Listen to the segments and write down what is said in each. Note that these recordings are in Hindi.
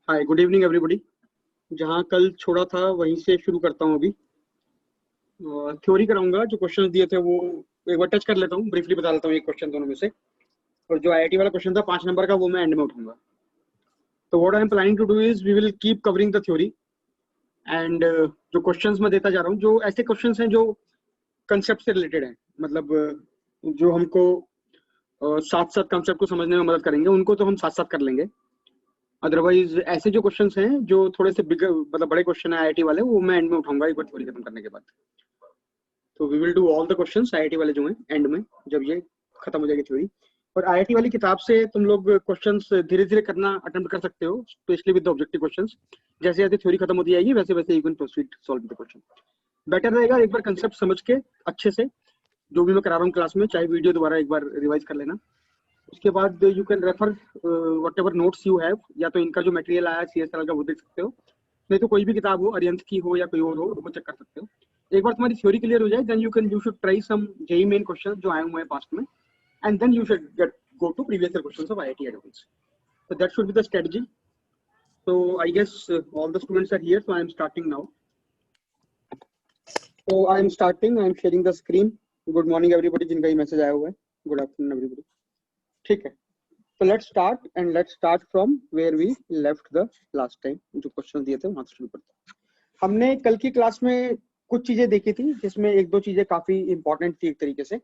हाय, गुड इवनिंग एवरीबॉडी। जहाँ कल छोड़ा था वहीं से शुरू करता हूँ अभी। थ्योरी कराऊंगा। जो क्वेश्चंस दिए थे वो एक बार टच कर लेता हूँ, ब्रीफली बता देता हूँ एक क्वेश्चन दोनों में से। और जो आईआईटी वाला क्वेश्चन था 5 नंबर का, वो मैं एंड में उठाऊंगा। तो what I am planning to do is we will keep covering the theory and जो क्वेश्चंस मैं देता जा रहा हूँ, जो ऐसे क्वेश्चंस हैं जो कंसेप्ट से रिलेटेड हैं, मतलब जो हमको साथ साथ कंसेप्ट को समझने में मदद करेंगे, उनको तो हम साथ साथ कर लेंगे। अदरवाइज ऐसे जो क्वेश्चंस हैं जो थोड़े से बिग, मतलब बड़े क्वेश्चन है आईआईटी वाले, वो मैं एंड में उठाऊंगा एक बार थ्योरी खत्म करने के बाद। तो we will do all the questions IIT वाले जो हैं एंड में, जब ये खत्म हो जाएगी थ्योरी। और आईआईटी वाली किताब से तुम लोग क्वेश्चंस धीरे धीरे करना अटेम्प्ट कर सकते हो, specially with the objective questions. जैसे जैसे थ्योरी खत्म होती जाएगी वैसे वैसे you can proceed solve the question. Better रहेगा एक बार कंसेप्ट समझ के अच्छे से, जो भी मैं करा रहा हूँ क्लास में, चाहे वीडियो दोबारा एक बार रिवाइज कर लेना। उसके बाद you can refer what ever notes you have, या तो इनका जो मटेरियल आया सीएसएल का वो देख सकते हो, नहीं तो कोई भी किताब हो, अरियंत की हो या कोई और हो, वो चेक कर सकते हो। एक बार तुम्हारी थ्योरी क्लियर हो जाए, then you should try some JEE Main question जो आए हुए हैं पास्ट में, and then you should get go to previous year questions of IIT advance. So that should be the strategy. So I guess all the students are here, so I am starting now. So I am starting. I am sharing the screen. Good morning everybody. जिनका ये मैसेज आया हुआ है, good afternoon everybody. ठीक है, तो let's start and let's start from where we left the last time. जो क्वेश्चन दिए थे वहां से शुरू करते हैं। हमने कल की क्लास में कुछ चीजें देखी थी, जिसमें एक दो चीजें काफी इंपॉर्टेंट थी एक तरीके से।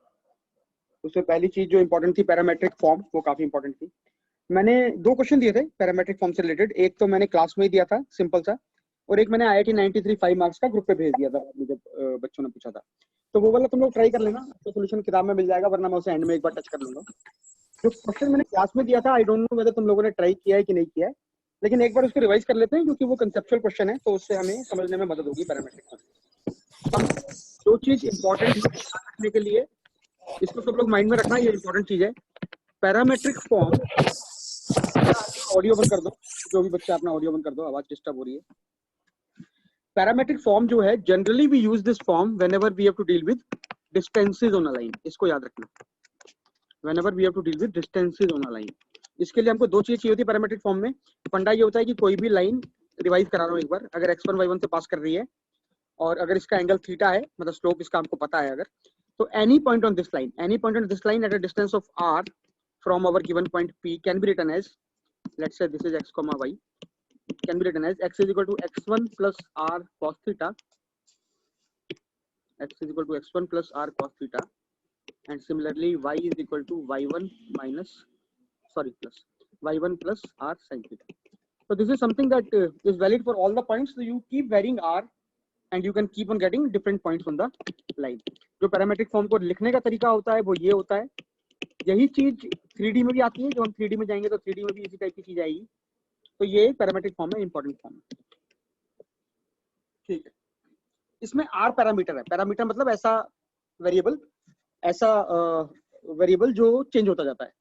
उसमें पहली चीज जो इंपॉर्टेंट थी, पैरामेट्रिक फॉर्म, वो काफी इंपॉर्टेंट थी। मैंने दो क्वेश्चन दिए थे पैरामेट्रिक फॉर्म से रिलेटेड। एक तो मैंने क्लास में ही दिया था सिंपल सा, और एक मैंने आईआईटी 93 5 मार्क्स का ग्रुप पे भेज दिया था जब बच्चों ने पूछा था। तो वो वाला तुम लोग ट्राई कर लेना, तो सोल्यूशन किताब में मिल जाएगा, वरना मैं उसे एंड में एक बार टच कर लूंगा। जो क्वेश्चन मैंने क्लास में दिया था, आई डोंट नो वेदर तुम लोगों ने ट्राई किया है कि नहीं किया है, लेकिन एक बार उसको रिवाइज कर लेते हैं, क्योंकि वो कंसेप्चुअल क्वेश्चन है, तो उससे हमें समझने में मदद होगी पैरामेट्रिक फॉर्म। जो चीज इंपॉर्टेंट है रखने के लिए, इसको सब लोग माइंड में रखना, ये इंपॉर्टेंट चीज है। पैरामेट्रिक फॉर्म, ऑडियो बंद कर दो, जो भी बच्चा अपना ऑडियो बंद कर दो, आवाज डिस्टर्ब हो रही है। पैरामेट्रिक फॉर्म जो है, generally we use this form whenever we have to deal with distances on a line. इसको याद रखना, whenever we have to deal with distances on a line. इसके लिए हमको दो चीजें चाहिए होती है पैरामेट्रिक फॉर्म में। फंडा ये होता है कि कोई भी लाइन, रिवाइज करा रहा हूँ एक बार, अगर x1 y1 से पास कर रही है और अगर इसका एंगल थीटा है, मतलब स्लोप इसका हमको पता है, अगर तो any point on this line, any point on this line at a distance of r from our given point p can be written as, let's say this is x comma y, can be written as x is equal to x1 plus r cos theta, x is equal to x1 plus r cos theta, and similarly y is equal to y1 minus, sorry, plus y1 plus r sin theta. So this is something that is valid for all the points. So you keep varying r and you can keep on getting different points on the line. जो पैरामेट्रिक फॉर्म को लिखने का तरीका होता है वो ये होता है। यही चीज 3D में भी आती है, जो हम 3D में जाएंगे तो 3D में भी इसी टाइप की चीज आएगी। तो ये पैरामेट्रिक फॉर्म है, इंपॉर्टेंट फॉर्म है, ठीक है। इसमें आर पैरामीटर है। पैरामीटर मतलब ऐसा वेरिएबल, ऐसा वेरिएबल जो चेंज होता जाता है।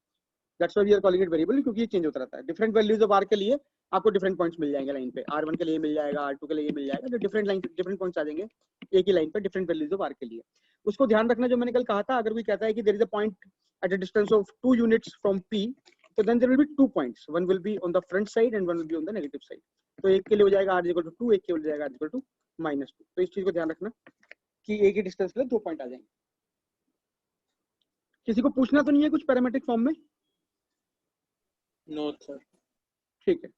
That's why we are calling it variable, क्योंकि ये चेंज होता रहता है। डिफरेंट वैल्यूज ऑफ आर के लिए आपको डिफरेंट पॉइंट्स मिल जाएंगे लाइन पे। r1 के लिए मिल जाएगा, r2 के लिए मिल जाएगा, तो डिफरेंट लाइन, डिफरेंट पॉइंट्स आ जाएंगे एक ही लाइन पे, डिफरेंट वैल्यूज ऑफ आर के लिए। उसको ध्यान रखना, जो मैंने कल कहा था, अगर कोई कहता है कि there is a point at a distance of 2 units from P, so then there will be 2 points. One will be on the front side and one will be on the negative side. तो एक के लिए हो जाएगा r equal to 2, एक के लिए हो जाएगा r equal to -2। तो इस चीज को ध्यान रखना कि एक ही डिस्टेंस के लिए 2 पॉइंट आ जाएंगे। किसी को पूछना तो नहीं है कुछ पैरामेट्रिक फॉर्म में? No sir. ठीक है,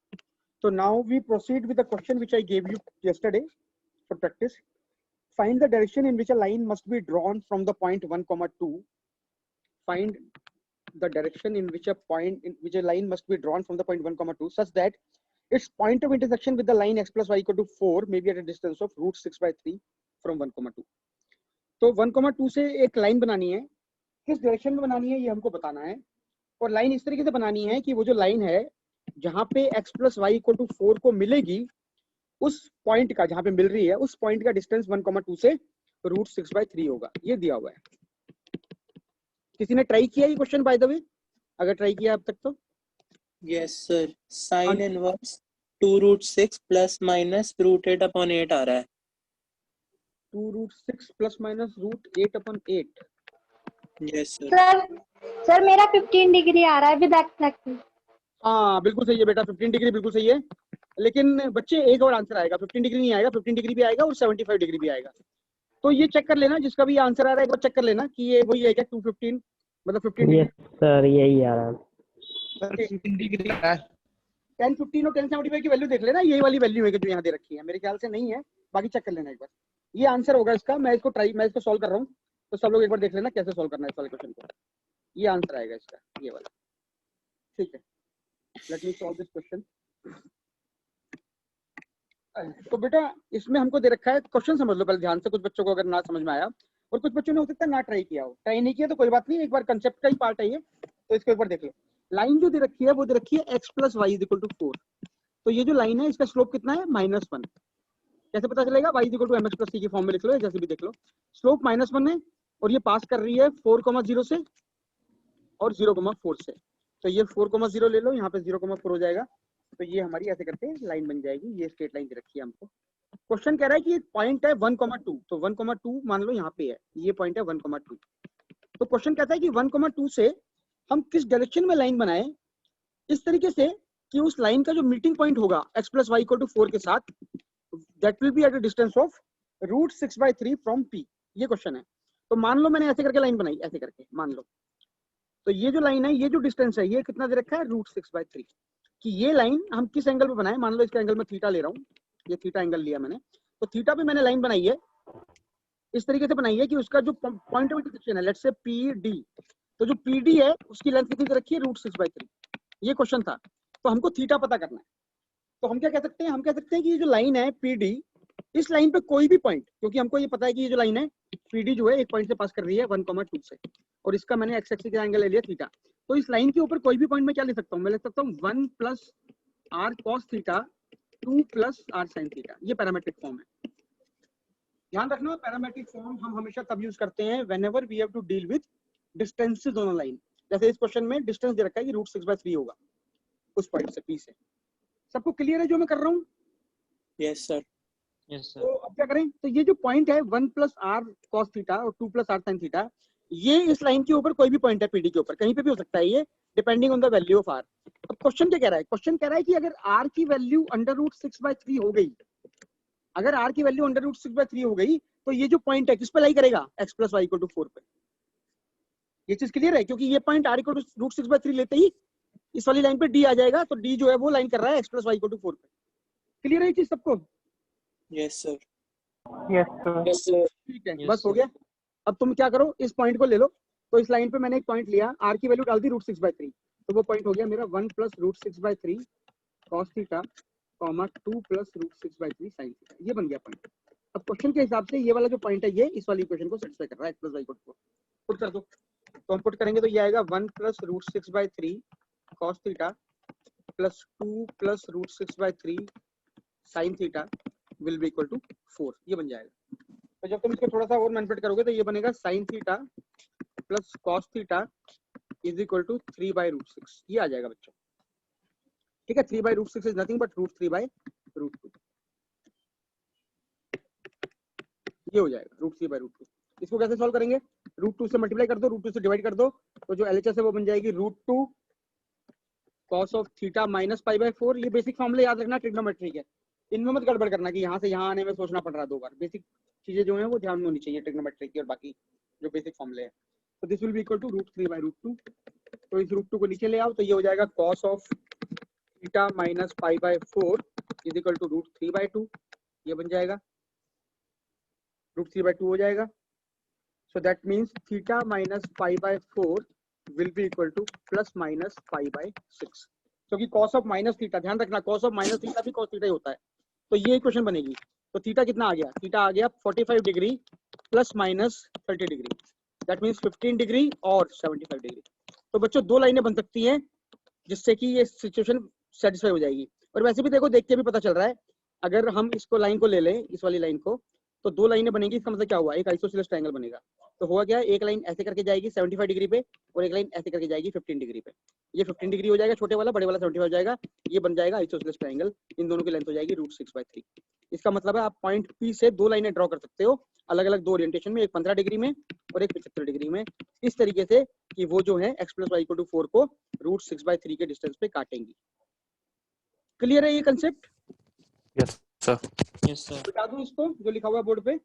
तो now we proceed with the question which I gave you yesterday for practice. Find the direction in which a line must be drawn from the point 1, 2. Find the direction in which a line must be drawn from the point 1, 2 such that its point of intersection with the line x plus y equal to 4 may be at a distance of √6/3 from 1, 2. तो 1, 2 से एक लाइन बनानी है। किस डायरेक्शन में बनानी है ये हमको बताना है, और लाइन इस तरीके से बनानी है कि वो जो लाइन है जहाँ पे x plus y equal to 4 को मिलेगी, उस पॉइंट का, जहाँ पे मिल रही है उस पॉइंट का डिस्टेंस 1, 2 से √6/3 होगा। ये दिया हुआ है। किसी ने ट्राई किया ये क्वेश्चन बाय द वे? अगर ट्राई किया अब तक तो Yes sir. Sin inverse 2√6 plus minus √8/8 आ रहा है। 2√6 plus minus √8/8। Yes sir. Sir मेरा 15 डिग्री आ रहा है विद एक्स एक्सिस। हाँ बिल्कुल सही है बेटा, 15 डिग्री बिल्कुल सही है। लेकिन बच्चे एक और आंसर आएगा, 15 डिग्री नहीं आएगा, 15 डिग्री भी आएगा और 75 डिग्री भी आएगा। तो ये चेक कर लेना, जिसका भी आंसर आ रहा है एक बार चेक कर लेना कि ये वही है क्या 215 मतलब 15 डिग्री। यस सर, यही आ रहा है। 15 डिग्री आ रहा है। 10, 15 और 1075 की वैल्यू देख लेना, यही वाली वैल्यू है जो यहाँ दे रखी है, मेरे ख्याल से नहीं है, बाकी चेक कर लेना एक बार। ये आंसर होगा इसका, मैं इसको सॉल्व कर रहा हूँ, तो सब लोग एक बार देख लेना कैसे सॉल्व करना है इस वाले क्वेश्चन को। ये आंसर आएगा इसका, ये वाला, ठीक है। Let me solve this question. तो बेटा इसमें हमको दे रखा है, क्वेश्चन समझ लो पहले ध्यान से, कुछ बच्चों को अगर ना समझ में आया, और कुछ बच्चों ने हो सकता है ना ट्राई किया हो। ट्राई नहीं किया तो कोई बात नहीं, एक बार कंसेप्ट का ही पार्ट है ये, तो इसको एक बार देख लो। लाइन जो दे रखी है वो दे रखी है x + y = 4। तो ये जो लाइन है इसका स्लोप कितना है, -1। कैसे पता चलेगा, y = mx + c की फॉर्म में लिख लो, जैसे भी देख लो। स्लोप -1 है और ये पास कर रही है 4,0 से और 0,4 से। तो ये 4,0 ले लो, यहाँ पे 0,4 हो जाएगा। तो ये हमारी ऐसे करके लाइन बन जाएगी, ये स्ट्रेट लाइन दे रखी है हमको। क्वेश्चन कह रहा है कि पॉइंट है 1,2, तो 1,2 मान लो यहाँ पे है, ये पॉइंट है 1,2। तो क्वेश्चन कहता है कि 1,2 से हम किस डायरेक्शन में लाइन बनाए इस तरीके से कि उस लाइन का जो मीटिंग पॉइंट होगा x + y = 4 के साथ, that will be at a distance of √6/3 from P। ये क्वेश्चन है। तो मान लो मैंने ऐसे करके लाइन बनाई, ऐसे करके मान लो, तो ये जो लाइन है, ये जो डिस्टेंस है, ये कितना दे रखा है, √6/3। कि ये लाइन हम किस एंगल पे बनाए, मान लो इसका एंगल मैं थीटा ले रहा हूँ, ये थीटा एंगल लिया मैंने, तो थीटा पे मैंने लाइन बनाई है, इस तरीके से बनाई है कि उसका जो पॉइंट ऑफ इंटरसेक्शन है, लेट्स से PD, तो जो PD है उसकी लेंथ कितनी दे रखी है, √6/3। ये क्वेश्चन था, तो हमको थीटा पता करना है। तो हम क्या कह सकते हैं, हम कह सकते हैं कि ये जो लाइन है PD, इस लाइन पे कोई भी पॉइंट, क्योंकि हमको ये पता है कि ये जो लाइन है PD जो है एक पॉइंट से पास कर रही है 1,2 से, और इसका मैंने एक्स एक्सिस का एंगल ले लिया थीटा। तो इस लाइन के ऊपर कोई भी पॉइंट मैं क्या ले सकता हूँ, मैं ले सकता हूँ 1 + r cos theta 2 + r sin theta. ये पैरामेट्रिक फॉर्म है, ध्यान रखना। पैरामेट्रिक फॉर्म हम हमेशा तब यूज करते हैं whenever we have to deal with distances on a line. जैसे इस क्वेश्चन में डिस्टेंस दे रखा है कि √6/3 होगा उस पॉइंट से P से। सबको क्लियर है जो मैं कर रहा हूँ? Yes sir. यस तो अब क्या करें, तो ये जो पॉइंट है 1 + r cos थीटा और 2 + r sin थीटा, ये इस लाइन के ऊपर कोई भी पॉइंट है PD के ऊपर, कहीं पे भी हो सकता है ये, depending on the value of r। अब क्वेश्चन क्या कह रहा है, क्वेश्चन कह रहा है कि अगर r की वैल्यू √6/3 हो गई, अगर r की वैल्यू √6/3 हो गई, तो ये जो पॉइंट है किस पे लाई करेगा, x + y = 4 पे। ये चीज क्लियर है, क्योंकि ये पॉइंट r = √6/3 लेते ही इस वाली लाइन पे D आ जाएगा, तो D जो है वो लाइन कर रहा है x + y = 4 पे। क्लियर है ये चीज सबको? Yes sir. Yes sir. ठीक है, बस हो गया। अब तुम क्या करो, इस पॉइंट को ले लो। तो इस लाइन पे मैंने एक पॉइंट लिया, r की वैल्यू डाल दी √6/3, तो वो पॉइंट हो गया मेरा 1 + √6/3 cos थीटा, 2 + √6/3 sin थीटा। ये बन गया पॉइंट। अब क्वेश्चन के हिसाब से ये वाला जो पॉइंट है, ये इस वाली इक्वेशन को सेटिस्फाई कर रहा है, x + y = 4। पुट कर दो, तो हम पुट करेंगे तो ये आएगा 1 + √6/3 cos theta 2 + √6/3 sin theta will be equal to 4। ये बन जाएगा। तो जब तुम इसको थोड़ा सा और मैनिपुलेट करोगे तो ये बनेगा sin थीटा + cos थीटा = 3/√6। ये आ जाएगा बच्चों, ठीक है। 3/√6 इज नथिंग बट √3/√2। ये हो जाएगा √3/√2। इसको कैसे सॉल्व करेंगे, √2 से मल्टीप्लाई कर दो, √2 से डिवाइड कर दो, तो जो LHS है वो बन जाएगी √2 cos ऑफ थीटा -π/4। ये बेसिक फॉर्मूले याद रखना, ट्रिग्नोमेट्री के, इनमें मत गड़बड़ करना कि यहाँ से यहाँ आने में सोचना पड़ रहा है 2 बार। बेसिक चीजें जो है वो ध्यान में होनी चाहिए ट्रिग्नोमेट्री की, और बाकी जो बेसिक फॉर्मूले हैं। तो this will be equal to √3/√2। तो इस √2 को नीचे ले आओ, तो ये हो जाएगा cos ऑफ थीटा -π/4 = √3/2। ये बन जाएगा, √3/2 हो जाएगा। So that means theta -π/4 will be equal to ±π/6, क्योंकि cos ऑफ माइनस थीटा, ध्यान रखना cos ऑफ माइनस थीटा भी cos थीटा ही होता है। तो ये इक्वेशन बनेगी। तो थीटा कितना आ गया, थीटा आ गया 45 degree ±30 degree, that means 15 degree और 75 डिग्री। तो बच्चों 2 लाइनें बन सकती हैं जिससे कि ये सिचुएशन सेटिस्फाई हो जाएगी। और वैसे भी देखो, देख के भी पता चल रहा है, अगर हम इसको लाइन को ले लें, इस वाली लाइन को, तो 2 लाइनें बनेगी। इसका मतलब क्या हुआ, एक आइसोसेलेस ट्रायंगल बनेगा। तो हुआ क्या, एक लाइन ऐसे करके जाएगी 75 डिग्री पे, और एक लाइन ऐसे करके जाएगी 15 डिग्री पे। ये 15 डिग्री हो जाएगा छोटे वाला, बड़े वाला 75 हो जाएगा। ये बन जाएगा आइसोसेलेस ट्रायंगल। इन दोनों की लेंथ हो जाएगी √6/3। इसका मतलब है आप पॉइंट P से 2 लाइनें ड्रॉ कर सकते हो, अलग अलग 2 ओरिएंटेशन में, एक 15 डिग्री में और एक 75 डिग्री में, इस तरीके से कि वो जो है x + y = 4 को √6/3 के डिस्टेंस पे काटेंगी। क्लियर है ये concept? Yes, sir. Yes, sir. बता दूं इसको जो लिखा हुआ है बोर्ड पे?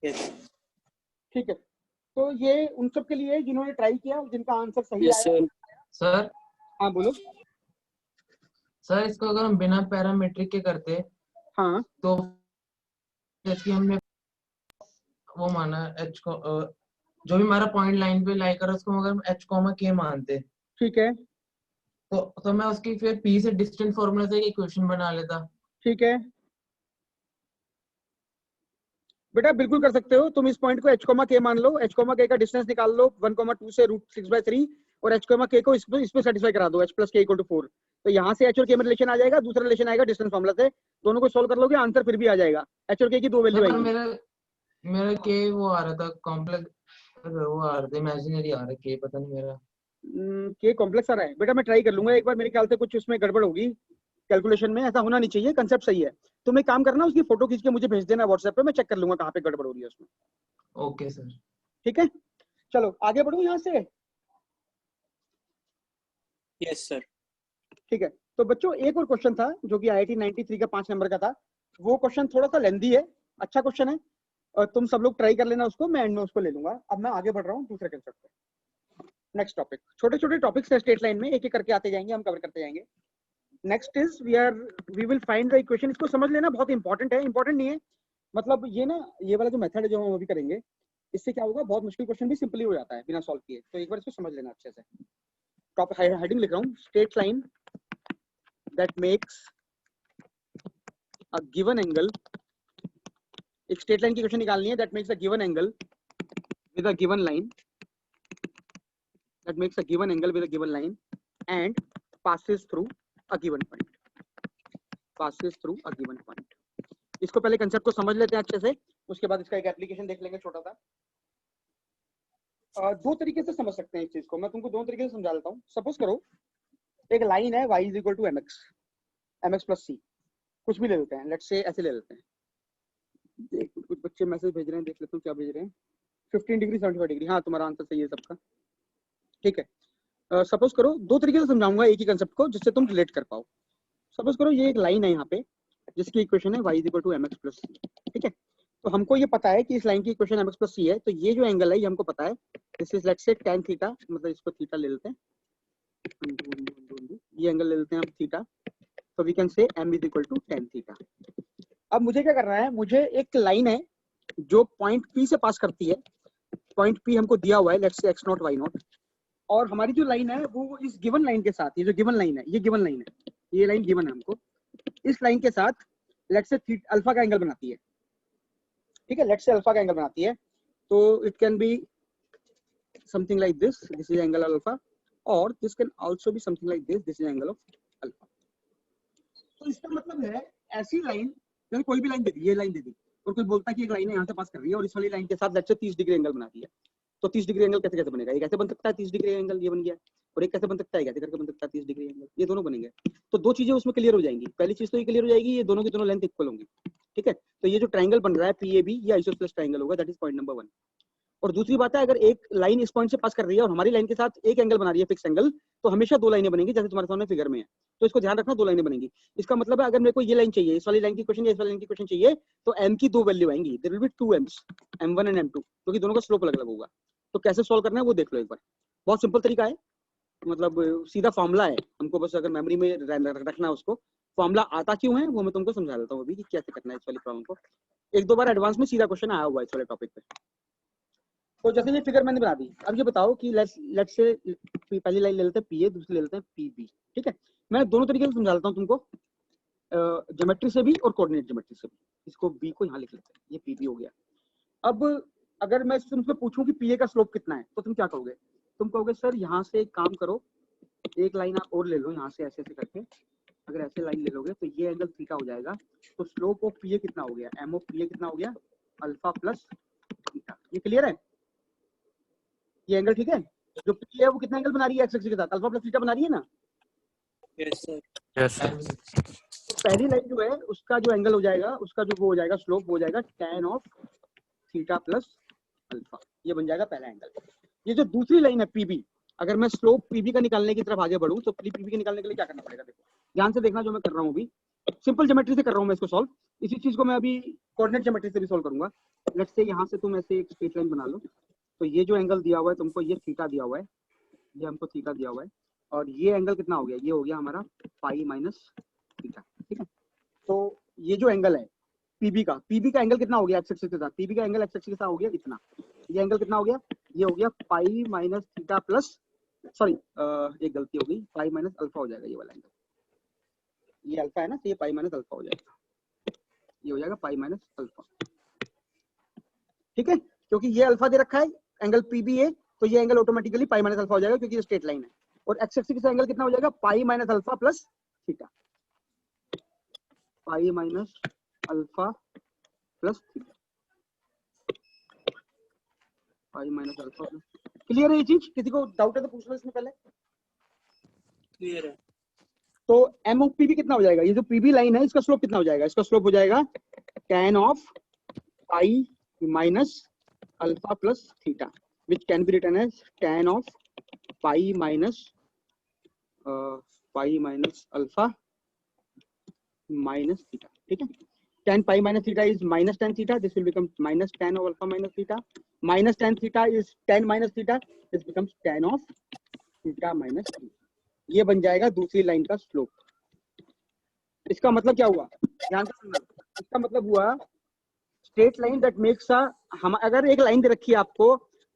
Yes. ठीक है, तो ये उन सब के लिए जिन्होंने ट्राई किया, जिनका आंसर सही Yes, आया। sir. सर हाँ बोलो। सर इसको अगर हम बिना पैरामीट्रिक के करते हाँ तो जैसे हमने वो माना एच को जो भी हमारा पॉइंट लाइन पे लाई कर उसको अगर हम एच कॉमा के मानते ठीक है, तो मैं उसकी फिर पी से डिस्टेंस फॉर्मूला से इक्वेशन बना लेता। ठीक है बेटा, बिल्कुल कर सकते हो तुम। इस पॉइंट को h कोमा k मान लो, h कोमा k का डिस्टेंस निकाल लो 1,2 से √6/3 और h कोमा k को इस पे सेटिस्फाई करा दो, h + k = 4। तो यहाँ से h और k में रिलेशन आ जाएगा, दूसरा रिलेशन आएगा डिस्टेंस फार्मूला से। दोनों को सोल्व कर लोगे, आंसर फिर भी आ जाएगा। h और k की दो वैल्यू सर आएगी। मेरा के वो आ रहा था कॉम्प्लेक्स, वो आ रहा था इमेजिनरी आ रहा है के, पता नहीं मेरा k कॉम्प्लेक्स आ रहा है बेटा। मैं ट्राई कर लूंगा एक बार, मेरे ख्याल से कुछ उसमें गड़बड़ होगी कैलकुलेशन में, ऐसा होना नहीं चाहिए। कंसेप्ट सही है। तुम एक काम करना, उसकी फोटो खींच के मुझे भेज देना व्हाट्सएप पे, मैं चेक कर लूंगा कहाँ पे गड़बड़ हो रही है उसमें। Okay sir. ठीक है, चलो आगे बढ़ो यहाँ से। Yes, sir. ठीक है, तो बच्चों एक और क्वेश्चन था जो कि IIT 93 का 5 नंबर का था। वो क्वेश्चन थोड़ा सा लेंदी है, अच्छा क्वेश्चन है, और तुम सब लोग ट्राई कर लेना उसको, मैं एंड में उसको ले लूंगा। अब मैं आगे बढ़ रहा हूँ दूसरे कंसेप्ट पे। नेक्स्ट टॉपिक, छोटे छोटे टॉपिक्स है स्ट्रेट लाइन में, एक एक करके आते जाएंगे, हम कवर करते जाएंगे। Next is we will find the equation. इसको समझ लेना, बहुत इंपॉर्टेंट है। इंपॉर्टेंट नहीं है मतलब ये ना, ये वाला जो मेथड है जो हम अभी करेंगे, इससे क्या होगा, बहुत मुश्किल क्वेश्चन भी सिंपली हो जाता है बिना सॉल्व किए। तो एक बार इसको समझ लेना अच्छे से। टॉपिक हेडिंग लिख रहा हूँ, straight line that makes a given angle। एक स्ट्रेट लाइन की इक्वेशन निकालनी है that makes a given angle with a given line, that makes a given angle with a given line and passes through a given point, passes through a given point। इसको पहले कंसेप्ट को समझ लेते हैं अच्छे से, उसके बाद इसका एक एप्लीकेशन देख लेंगे छोटा सा। दो तरीके से समझ सकते हैं इस चीज को, मैं तुमको दो तरीके से समझा देता हूँ। सपोज करो एक लाइन है y = mx, mx + c, कुछ भी ले लेते हैं, लेट्स से ऐसे ले लेते हैं। देख कुछ बच्चे मैसेज भेज रहे हैं, देख लेता हूँ क्या भेज रहे हैं। 15 डिग्री 75 डिग्री, हाँ तुम्हारा आंसर सही है सबका। ठीक है, सपोज करो दो तरीके से समझाऊंगा एक ही कंसेप्ट को जिससे तुम रिलेट कर पाओ। सपोज करो ये एक लाइन है यहाँ पे जिसकी इक्वेशन है y = mx + c। ठीक है, तो हमको ये पता है कि इस लाइन की इक्वेशन mx + c है, तो ये जो एंगल है ये हमको पता है, this is let's say tan theta, मतलब इसको थीटा ले लेते हैं, ये एंगल ले लेते हैं हम थीटा, तो we can say m = tan theta. अब मुझे क्या करना है, मुझे एक लाइन है जो पॉइंट P से पास करती है, पॉइंट P हमको दिया हुआ है, लेट्स से x0 y0, और हमारी जो लाइन है वो इस गिवन लाइन के साथ, ये जो गिवन लाइन है, ये गिवन लाइन है, ये लाइन गिवन है हमको, इस लाइन के साथ लेट्स से अल्फा का एंगल बनाती है। ठीक है, लेट्स से अल्फा का एंगल बनाती है, तो it can be something like this, this is angle alpha, और this can also be something like this, this is angle of alpha. तो इसका मतलब है ऐसी लाइन, जैसे कोई भी लाइन दे दी, ये लाइन दे दी, और कोई बोलता है कि एक लाइन है यहाँ से पास कर रही है और इस वाली लाइन के साथ लेट्स से 30 डिग्री एंगल बना रही है, तो 30 डिग्री एंगल कैसे कैसे बनेगा, ये कैसे बन सकता है 30 डिग्री एंगल, ये बन गया, और एक कैसे बन सकता है, कैसे करके बन सकता है 30 डिग्री एंगल, ये दोनों बनेंगे। तो दो चीजें उसमें क्लियर हो जाएंगी। पहली चीज तो ये क्लियर हो जाएगी, ये दोनों की दोनों लेंथ इक्वल होंगी। ठीक है, तो ये जो ट्रायंगल बन रहा है PAB, ये आइसोसेलेस ट्रायंगल होगा, दैट इज पॉइंट नंबर 1। और दूसरी बात है, अगर एक लाइन इस पॉइंट से पास कर रही है और हमारी लाइन के साथ एक एंगल बना रही है फिक्स एंगल, तो हमेशा दो लाइनें बनेंगी, जैसे तुम्हारे सामने फिगर में है। तो इसको ध्यान रखना, दो लाइनें बनेंगी। इसका मतलब है अगर मेरे को ये लाइन चाहिए, इस वाली लाइन की क्वेश्चन या इस वाली लाइन की क्वेश्चन चाहिए, तो m की दो वैल्यू आएंगी, there will be 2 m's, m1 and m2, क्योंकि दोनों का स्लोप अलग अलग होगा। तो कैसे सॉल्व करना है वो देख लो एक बार, बहुत सिंपल तरीका है, मतलब सीधा फॉर्मूला है, हमको बस अगर मेमोरी में रखना है उसको। फॉर्मूला आता क्यों है वो मैं तुमको समझा देता हूँ अभी कि कैसे करना है इस वाली प्रॉब्लम को। एक दो बार एडवांस में सीधा क्वेश्चन आया हुआ है इस वाले टॉपिक पे। तो जैसे ये फिगर मैंने बना दी, अब ये बताओ कि लेट्स से पहली लाइन ले लेते हैं PA, दूसरी ले लेते हैं PB। ठीक है, मैं दोनों तरीके से समझा देता हूँ तुमको, ज्योमेट्री से भी और कोऑर्डिनेट ज्योमेट्री से भी। इसको B को यहाँ लिख लेते हैं, ये PB हो गया। अब अगर मैं तुमसे पूछूं कि PA का स्लोप कितना है, तो तुम क्या कहोगे? तुम कहोगे सर यहाँ से एक काम करो, एक लाइन आप और ले लो यहाँ से ऐसे ऐसे करके, अगर ऐसे लाइन ले लोगे तो ये एंगल थीटा हो जाएगा, तो स्लोप ऑफ PA कितना हो गया, m ऑफ PA कितना हो गया, अल्फा प्लस थीटा। ये क्लियर है? ये एंगल ठीक है, जो PA है वो कितना एंगल बना रही है एक्स एक्सिस के साथ, अल्फा प्लस थीटा बना रही है ना। Yes, sir. Yes, sir. तो पहली लाइन जो है उसका जो एंगल हो जाएगा, उसका जो वो हो जाएगा स्लोप हो जाएगा tan of theta plus alpha, ये बन जाएगा पहला एंगल। ये जो दूसरी लाइन है PB, अगर मैं स्लोप पीबी का निकालने की तरफ आगे बढ़ूं तो पीबी के निकालने के लिए क्या करना पड़ेगा? देखो ध्यान से देखना जो मैं कर रहा हूँ अभी, सिंपल ज्योमेट्री से कर रहा हूँ मैं इसको सॉल्व। इसी चीज को मैं अभी कोऑर्डिनेट ज्योमेट्री से भी सॉल्व करूंगा। लेट्स से यहाँ से तुम ऐसे एक स्ट्रेट लाइन बना लो, तो ये जो एंगल दिया हुआ है तुमको, ये थीटा दिया हुआ है, ये हमको थीटा दिया हुआ है, और ये एंगल कितना हो गया? ये हो गया हमारा पाई माइनस थीटा, ठीक है। तो ये जो एंगल है पीबी का एंगल कितना हो गया एक्स एक्सिस के साथ? पीबी का एंगल एक्स एक्सिस के साथ हो गया इतना। ये एंगल कितना हो गया? ये हो गया पाई माइनस थीटा प्लस, सॉरी एक गलती हो गई, पाई माइनस अल्फा हो जाएगा ये वाला एंगल। ये अल्फा है ना, तो ये पाई माइनस अल्फा हो जाएगा, ये हो जाएगा पाई माइनस अल्फा, ठीक है। क्योंकि ये अल्फा दे रखा है एंगल पीबी है, तो ये angle automatically pi minus alpha हो जाएगा क्योंकि ये स्ट्रेट लाइन है। और एक्स एक्सिस का एंगल कितना हो जाएगा? Pi minus alpha plus theta, pi minus alpha plus theta, pi minus alpha plus. Clear है ये चीज? किसी को डाउट है तो पूछ लो इसमें पहले। क्लियर है। तो एम ऑफ पीबी कितना हो जाएगा? ये जो पीबी लाइन है इसका स्लोप कितना हो जाएगा? इसका स्लोप हो जाएगा tan of pi minus alpha plus theta, which can be written as tan of pi minus alpha minus theta, ठीक है। tan pi minus theta is minus tan theta, this will become minus tan of alpha minus theta, minus tan theta is tan minus theta, this becomes tan of theta minus theta। ये बन जाएगा दूसरी लाइन का स्लोप। इसका मतलब क्या हुआ? ध्यान से सुनना। इसका मतलब हुआ स्ट्रेट लाइन दैट मेक्स हम अगर एक लाइन दे रखी है आपको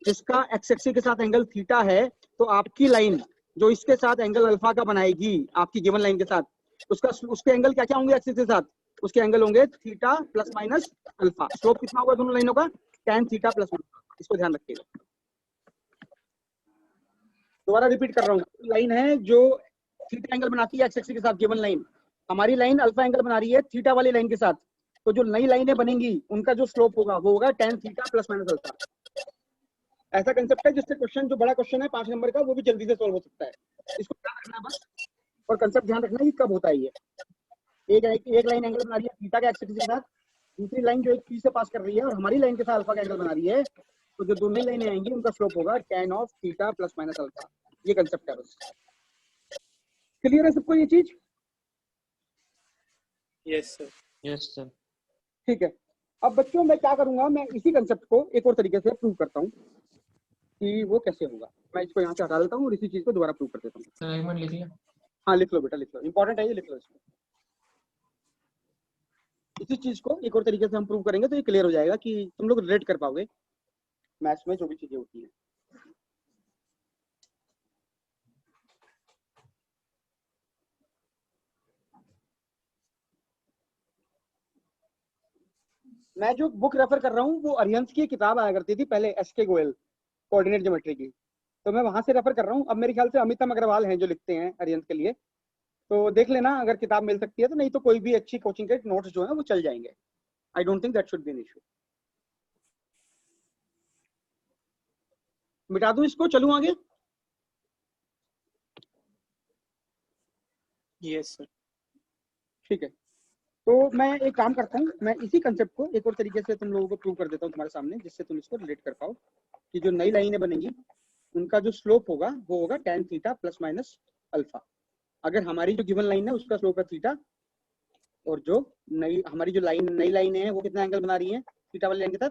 जिसका एक्स एक्सिस के साथ एंगल थीटा है, तो आपकी लाइन जो इसके साथ एंगल अल्फा का बनाएगी आपकी गिवन लाइन के साथ, उसके एंगल क्या क्या होंगे एक्सिस के साथ? उसके एंगल होंगे theta plus minus alpha. Slope कितना होगा दोनों लाइनों का? tan theta plus alpha. इसको ध्यान रखिएगा। दोबारा रिपीट कर रहा हूँ, लाइन है जो थीटा एंगल बनाती है एक्स एक्सिस के साथ, गिवन लाइन। हमारी लाइन अल्फा एंगल बना रही है थीटा वाली लाइन के साथ, तो जो नई लाइनें बनेंगी उनका जो स्लोप होगा वो होगा tan theta plus minus alpha. ऐसा कंसेप्ट है जिससे क्वेश्चन, जो बड़ा क्वेश्चन है 5 नंबर का, वो भी जल्दी से सॉल्व हो सकता है। इसको ध्यान रखना बस, और कंसेप्ट ध्यान रखना कि कब होता है ये। एक लाइन एंगल बना रही है थीटा के एक्स एक्सिस के साथ, दूसरी लाइन जो एक पी से पास कर रही है और हमारी लाइन के साथ अल्फा का एंगल बना रही है, तो जो दोनों लाइनें आएंगी उनका स्लोप होगा tan of theta plus minus alpha. ये कंसेप्ट है बस। क्लियर है सबको ये चीज? Yes sir. Yes, sir. ठीक है। अब बच्चों मैं क्या करूंगा, मैं इसी कंसेप्ट को एक और तरीके से प्रूव करता हूँ कि वो कैसे होगा। मैं इसको यहाँ से हटा देता हूँ और इसी चीज को दोबारा प्रूव कर देता हूँ। सर एक मिनट लिख लिया। हाँ लिख लो बेटा, लिख लो, इंपॉर्टेंट है ये, लिख लो इसको। इसी चीज को एक और तरीके से हम प्रूव करेंगे तो ये क्लियर हो जाएगा कि तुम लोग रिलेट कर पाओगे मैथ्स में जो भी चीजें होती है। मैं जो बुक रेफर कर रहा हूँ वो अरिहंत की किताब आया करती थी पहले, एसके गोयल, कोऑर्डिनेट ज्योमेट्री की, तो मैं वहां से रेफर कर रहा हूँ। अब मेरे ख्याल से अमितम अग्रवाल हैं जो लिखते हैं अरिहंत के लिए, तो देख लेना अगर किताब मिल सकती है तो, नहीं तो कोई भी अच्छी कोचिंग के नोट्स जो है वो चल जाएंगे। I don't think that should be an issue. मिटा दूं इसको, चलूं आगे? Yes sir. ठीक है, तो मैं एक काम करता हूँ, मैं इसी कंसेप्ट को एक और तरीके से तुम लोगों को प्रूव कर देता हूँ तुम्हारे सामने, जिससे तुम इसको रिलेट कर पाओ कि जो नई लाइनें बनेंगी उनका जो स्लोप होगा वो होगा tan theta plus minus alpha. अगर हमारी जो गिवन लाइन है उसका स्लोप है थीटा, और जो हमारी जो नई लाइन है वो कितना एंगल बना रही है थीटा वाली लाइन के साथ?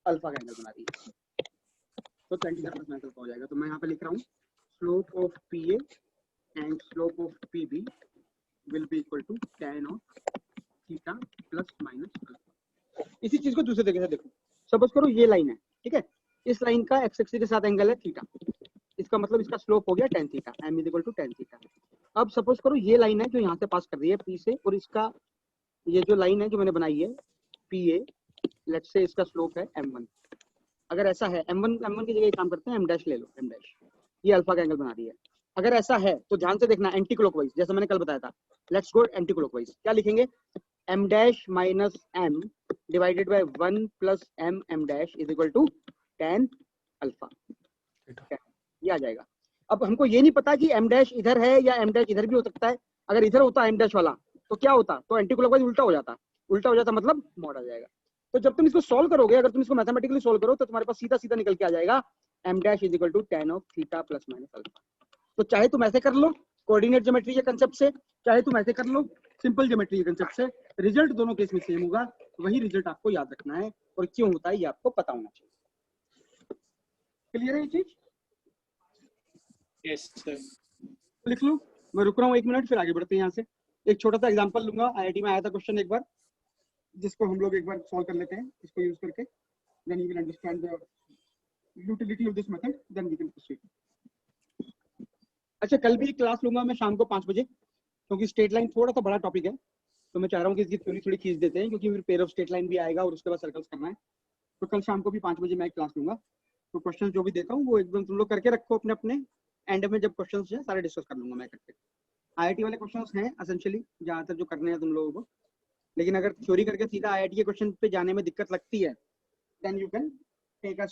अल्फा का एंगल बना रही है, तो tan theta plus minus alpha हो जाएगा। तो मैं यहाँ पे लिख रहा हूँ slope of PA and slope of PB will be equal to tan of theta plus minus alpha. इसी चीज को दूसरे तरीके से देखो। सपोज करो ये लाइन है, ठीक है, इस लाइन का एक्स एक्सिस के साथ एंगल है थीटा, इसका मतलब इसका स्लोप हो गया tan theta, m is equal to tan theta. अब सपोज करो ये लाइन है जो यहाँ से पास कर रही है P से, और इसका ये जो लाइन है जो मैंने बनाई है PA, लेट्स से इसका स्लोप है m1। अगर ऐसा है m1 की जगह काम करते हैं m डैश ले लो, m डैश, ये अल्फा का एंगल बना रही है। अगर ऐसा है तो ध्यान से देखना एंटी क्लॉकवाइज, जैसा मैंने कल बताया था। Let's go anticlockwise. क्या लिखेंगे? m dash minus m divided by 1 plus m dash is equal to tan alpha. ये आ जाएगा। अब हमको ये नहीं पता कि m डैश इधर है या m डैश इधर भी हो सकता है। अगर इधर होता m डैश वाला तो क्या होता? तो एंटी क्लॉकवाइज उल्टा हो जाता, उल्टा हो जाता मतलब मॉड आ जाएगा। तो जब तुम इसको सॉल्व करोगे, अगर तुम इसको मैथमेटिकली सॉल्व करो तो तुम्हारे पास सीधा सीधा निकल के आ जाएगा m dash is equal to tan of theta plus minus alpha. तो चाहे तुम ऐसे कर लो कोऑर्डिनेट ज्योमेट्री के कंसेप्ट से, चाहे तुम ऐसे कर लो सिंपल ज्योमेट्री के कंसेप्ट से, रिजल्ट दोनों केस में सेम होगा। वही रिजल्ट आपको याद रखना है और क्यों होता है ये आपको पता होना चाहिए। क्लियर है ये चीज? Yes sir. लिख लो, मैं रुक रहा हूँ 1 मिनट, फिर आगे बढ़ते हैं यहाँ से। एक छोटा सा एग्जांपल लूंगा, आईआईटी में आया था क्वेश्चन एक बार, जिसको हम लोग एक बार सॉल्व कर लेते हैं इसको यूज करके, then you will understand the utility of this method, then we can proceed. अच्छा, कल भी क्लास लूंगा मैं शाम को 5 बजे, क्योंकि स्ट्रेट लाइन थोड़ा सा बड़ा टॉपिक है, तो मैं चाह रहा हूँ कि इसकी थोड़ी थोड़ी खींच देते हैं, क्योंकि फिर पेयर ऑफ स्ट्रेट लाइन भी आएगा और उसके बाद सर्कल्स करना है। तो कल शाम को भी 5 बजे मैं क्लास लूंगा। तो क्वेश्चन जो भी देता हूँ वो एकदम तुम लोग करके रखो अपने अपने, एंड में जब क्वेश्चन है सारे डिस्कस कर लूंगा मैं करके। आईआईटी वाले क्वेश्चंस हैं एसेंशियली ज्यादातर जो करने हैं तुम लोगों को, लेकिन अगर थ्योरी करके सीधा आईआईटी के क्वेश्चन पे जाने में दिक्कत लगती है, then you can take a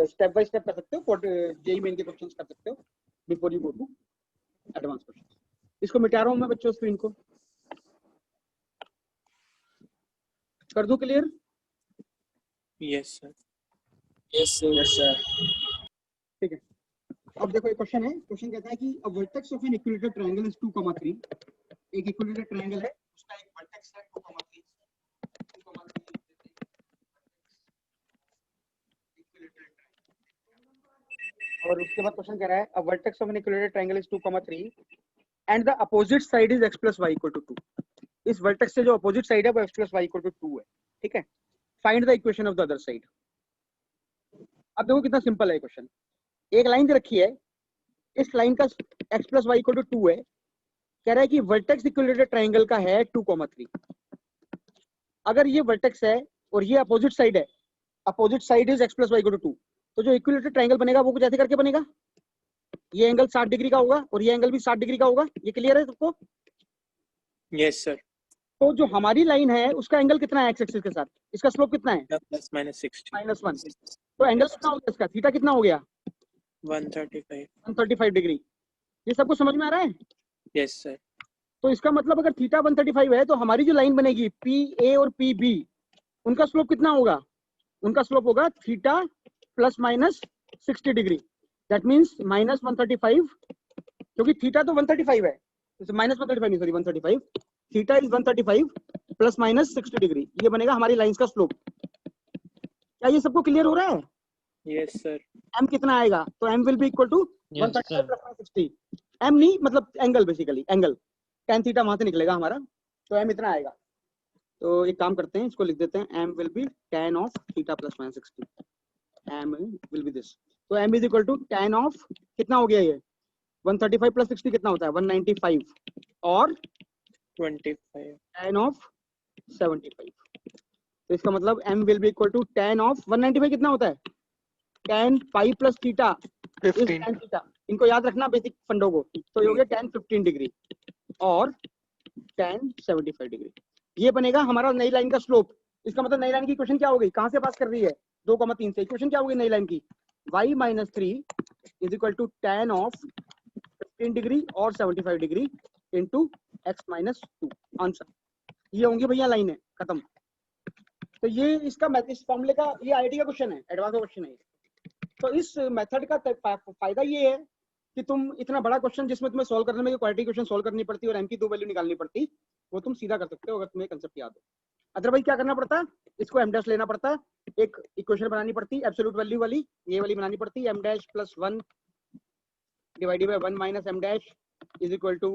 step by step कर सकते हो, जेईई मेन के क्वेश्चंस कर सकते हो before you go to advance questions. इसको मिटा रहा हूं मैं बच्चों स्क्रीन को, कर दूं clear? Yes sir. Yes sir. ठीक है, अब देखो एक क्वेश्चन है, क्वेश्चन कहता है कि अ vertex of an equilateral triangle is 2,3। एक इक्विलेटरल ट्रायंगल है, उसका एक वर्टेक्स है 2,3 और उसके बाद क्वेश्चन कह रहा है अ vertex of an equilateral triangle is 2,3 and the opposite side is x + y = 2। इस वर्टेक्स से जो अपोजिट साइड है वो x + y = 2 है, ठीक है। Find the equation of the other side. अब देखो कितना सिंपल है क्वेश्चन, एक लाइन दे रखी है, इस लाइन का x + y = 2 है, कह रहा है कि वर्टेक्स इक्विलेटरल ट्रायंगल का है 2,3। अगर ये वर्टेक्स है और ये अपोजिट साइड है, opposite side is x + y = 2, तो जो इक्विलेटरल ट्रायंगल बनेगा वो कुछ ऐसे करके बनेगा, ये एंगल 60 डिग्री का होगा और ये एंगल भी 60 डिग्री का होगा। ये क्लियर है सबको? Yes sir. तो जो हमारी लाइन है उसका एंगल कितना है एक्स एक्सिस के साथ, इसका स्लोप कितना है? +-60 -1। तो एंगल कितना हो गया इसका, थीटा कितना हो गया? 135। 135 डिग्री। ये सबको समझ में आ रहा है? Yes sir. तो इसका मतलब अगर थीटा 135 है तो हमारी जो लाइन बनेगी पी ए और पी बी, उनका स्लोप कितना होगा? उनका स्लोप होगा थीटा ±60 डिग्री। दैट मीन्स -135, क्योंकि थीटा तो 135 है, -135 नहीं सॉरी 135, थीटा इज 135 ±60 डिग्री, ये बनेगा हमारी लाइंस का स्लोप। क्या ये सबको क्लियर हो रहा है? Yes sir. m कितना आएगा? तो m will be equal to 135 + 60। m नहीं मतलब angle, basically angle tan theta वहां से निकलेगा हमारा, तो m इतना आएगा। तो एक काम करते हैं, इसको लिख देते हैं m will be tan of theta ± 60, m will be this. तो m is equal to tan of कितना हो गया ये 135 + 60 कितना होता है 195 और 25। tan of 75। तो इसका मतलब m will be equal to tan of 195 कितना होता है tan pi plus theta is 15। tan theta. इनको याद रखना बेसिक फंडों को। तो ये हो गया tan 15 डिग्री और tan 75 डिग्री। ये बनेगा हमारा नई लाइन का स्लोप। इसका मतलब नई लाइन की इक्वेशन क्या हो गई, कहां से पास कर रही है 2,3 से। इक्वेशन क्या हो गई नई लाइन की, y - 3 is equal to tan of 15 degree और 75 डिग्री इंटू x - 2। आंसर ये होंगी भैया, लाइन है खत्म। तो ये इसका इस फॉर्मूले का ये आईआईटी का क्वेश्चन है, एडवांस का क्वेश्चन है। तो इस मेथड का फायदा ये है कि तुम इतना बड़ा क्वेश्चन जिसमें तुम्हें सॉल्व करने में क्वालिटी क्वेश्चन सॉल्व करनी पड़ती है और m की 2 वैल्यू निकालनी पड़ती, वो तुम सीधा कर सकते हो अगर तुम्हें कंसेप्ट याद हो। अदरवाइज क्या करना पड़ता, इसको m डैश लेना पड़ता, एक इक्वेशन बनानी पड़ती एब्सोल्यूट वैल्यू वाली, ये वाली बनानी पड़ती m dash + 1 divided by 1 - m dash is equal to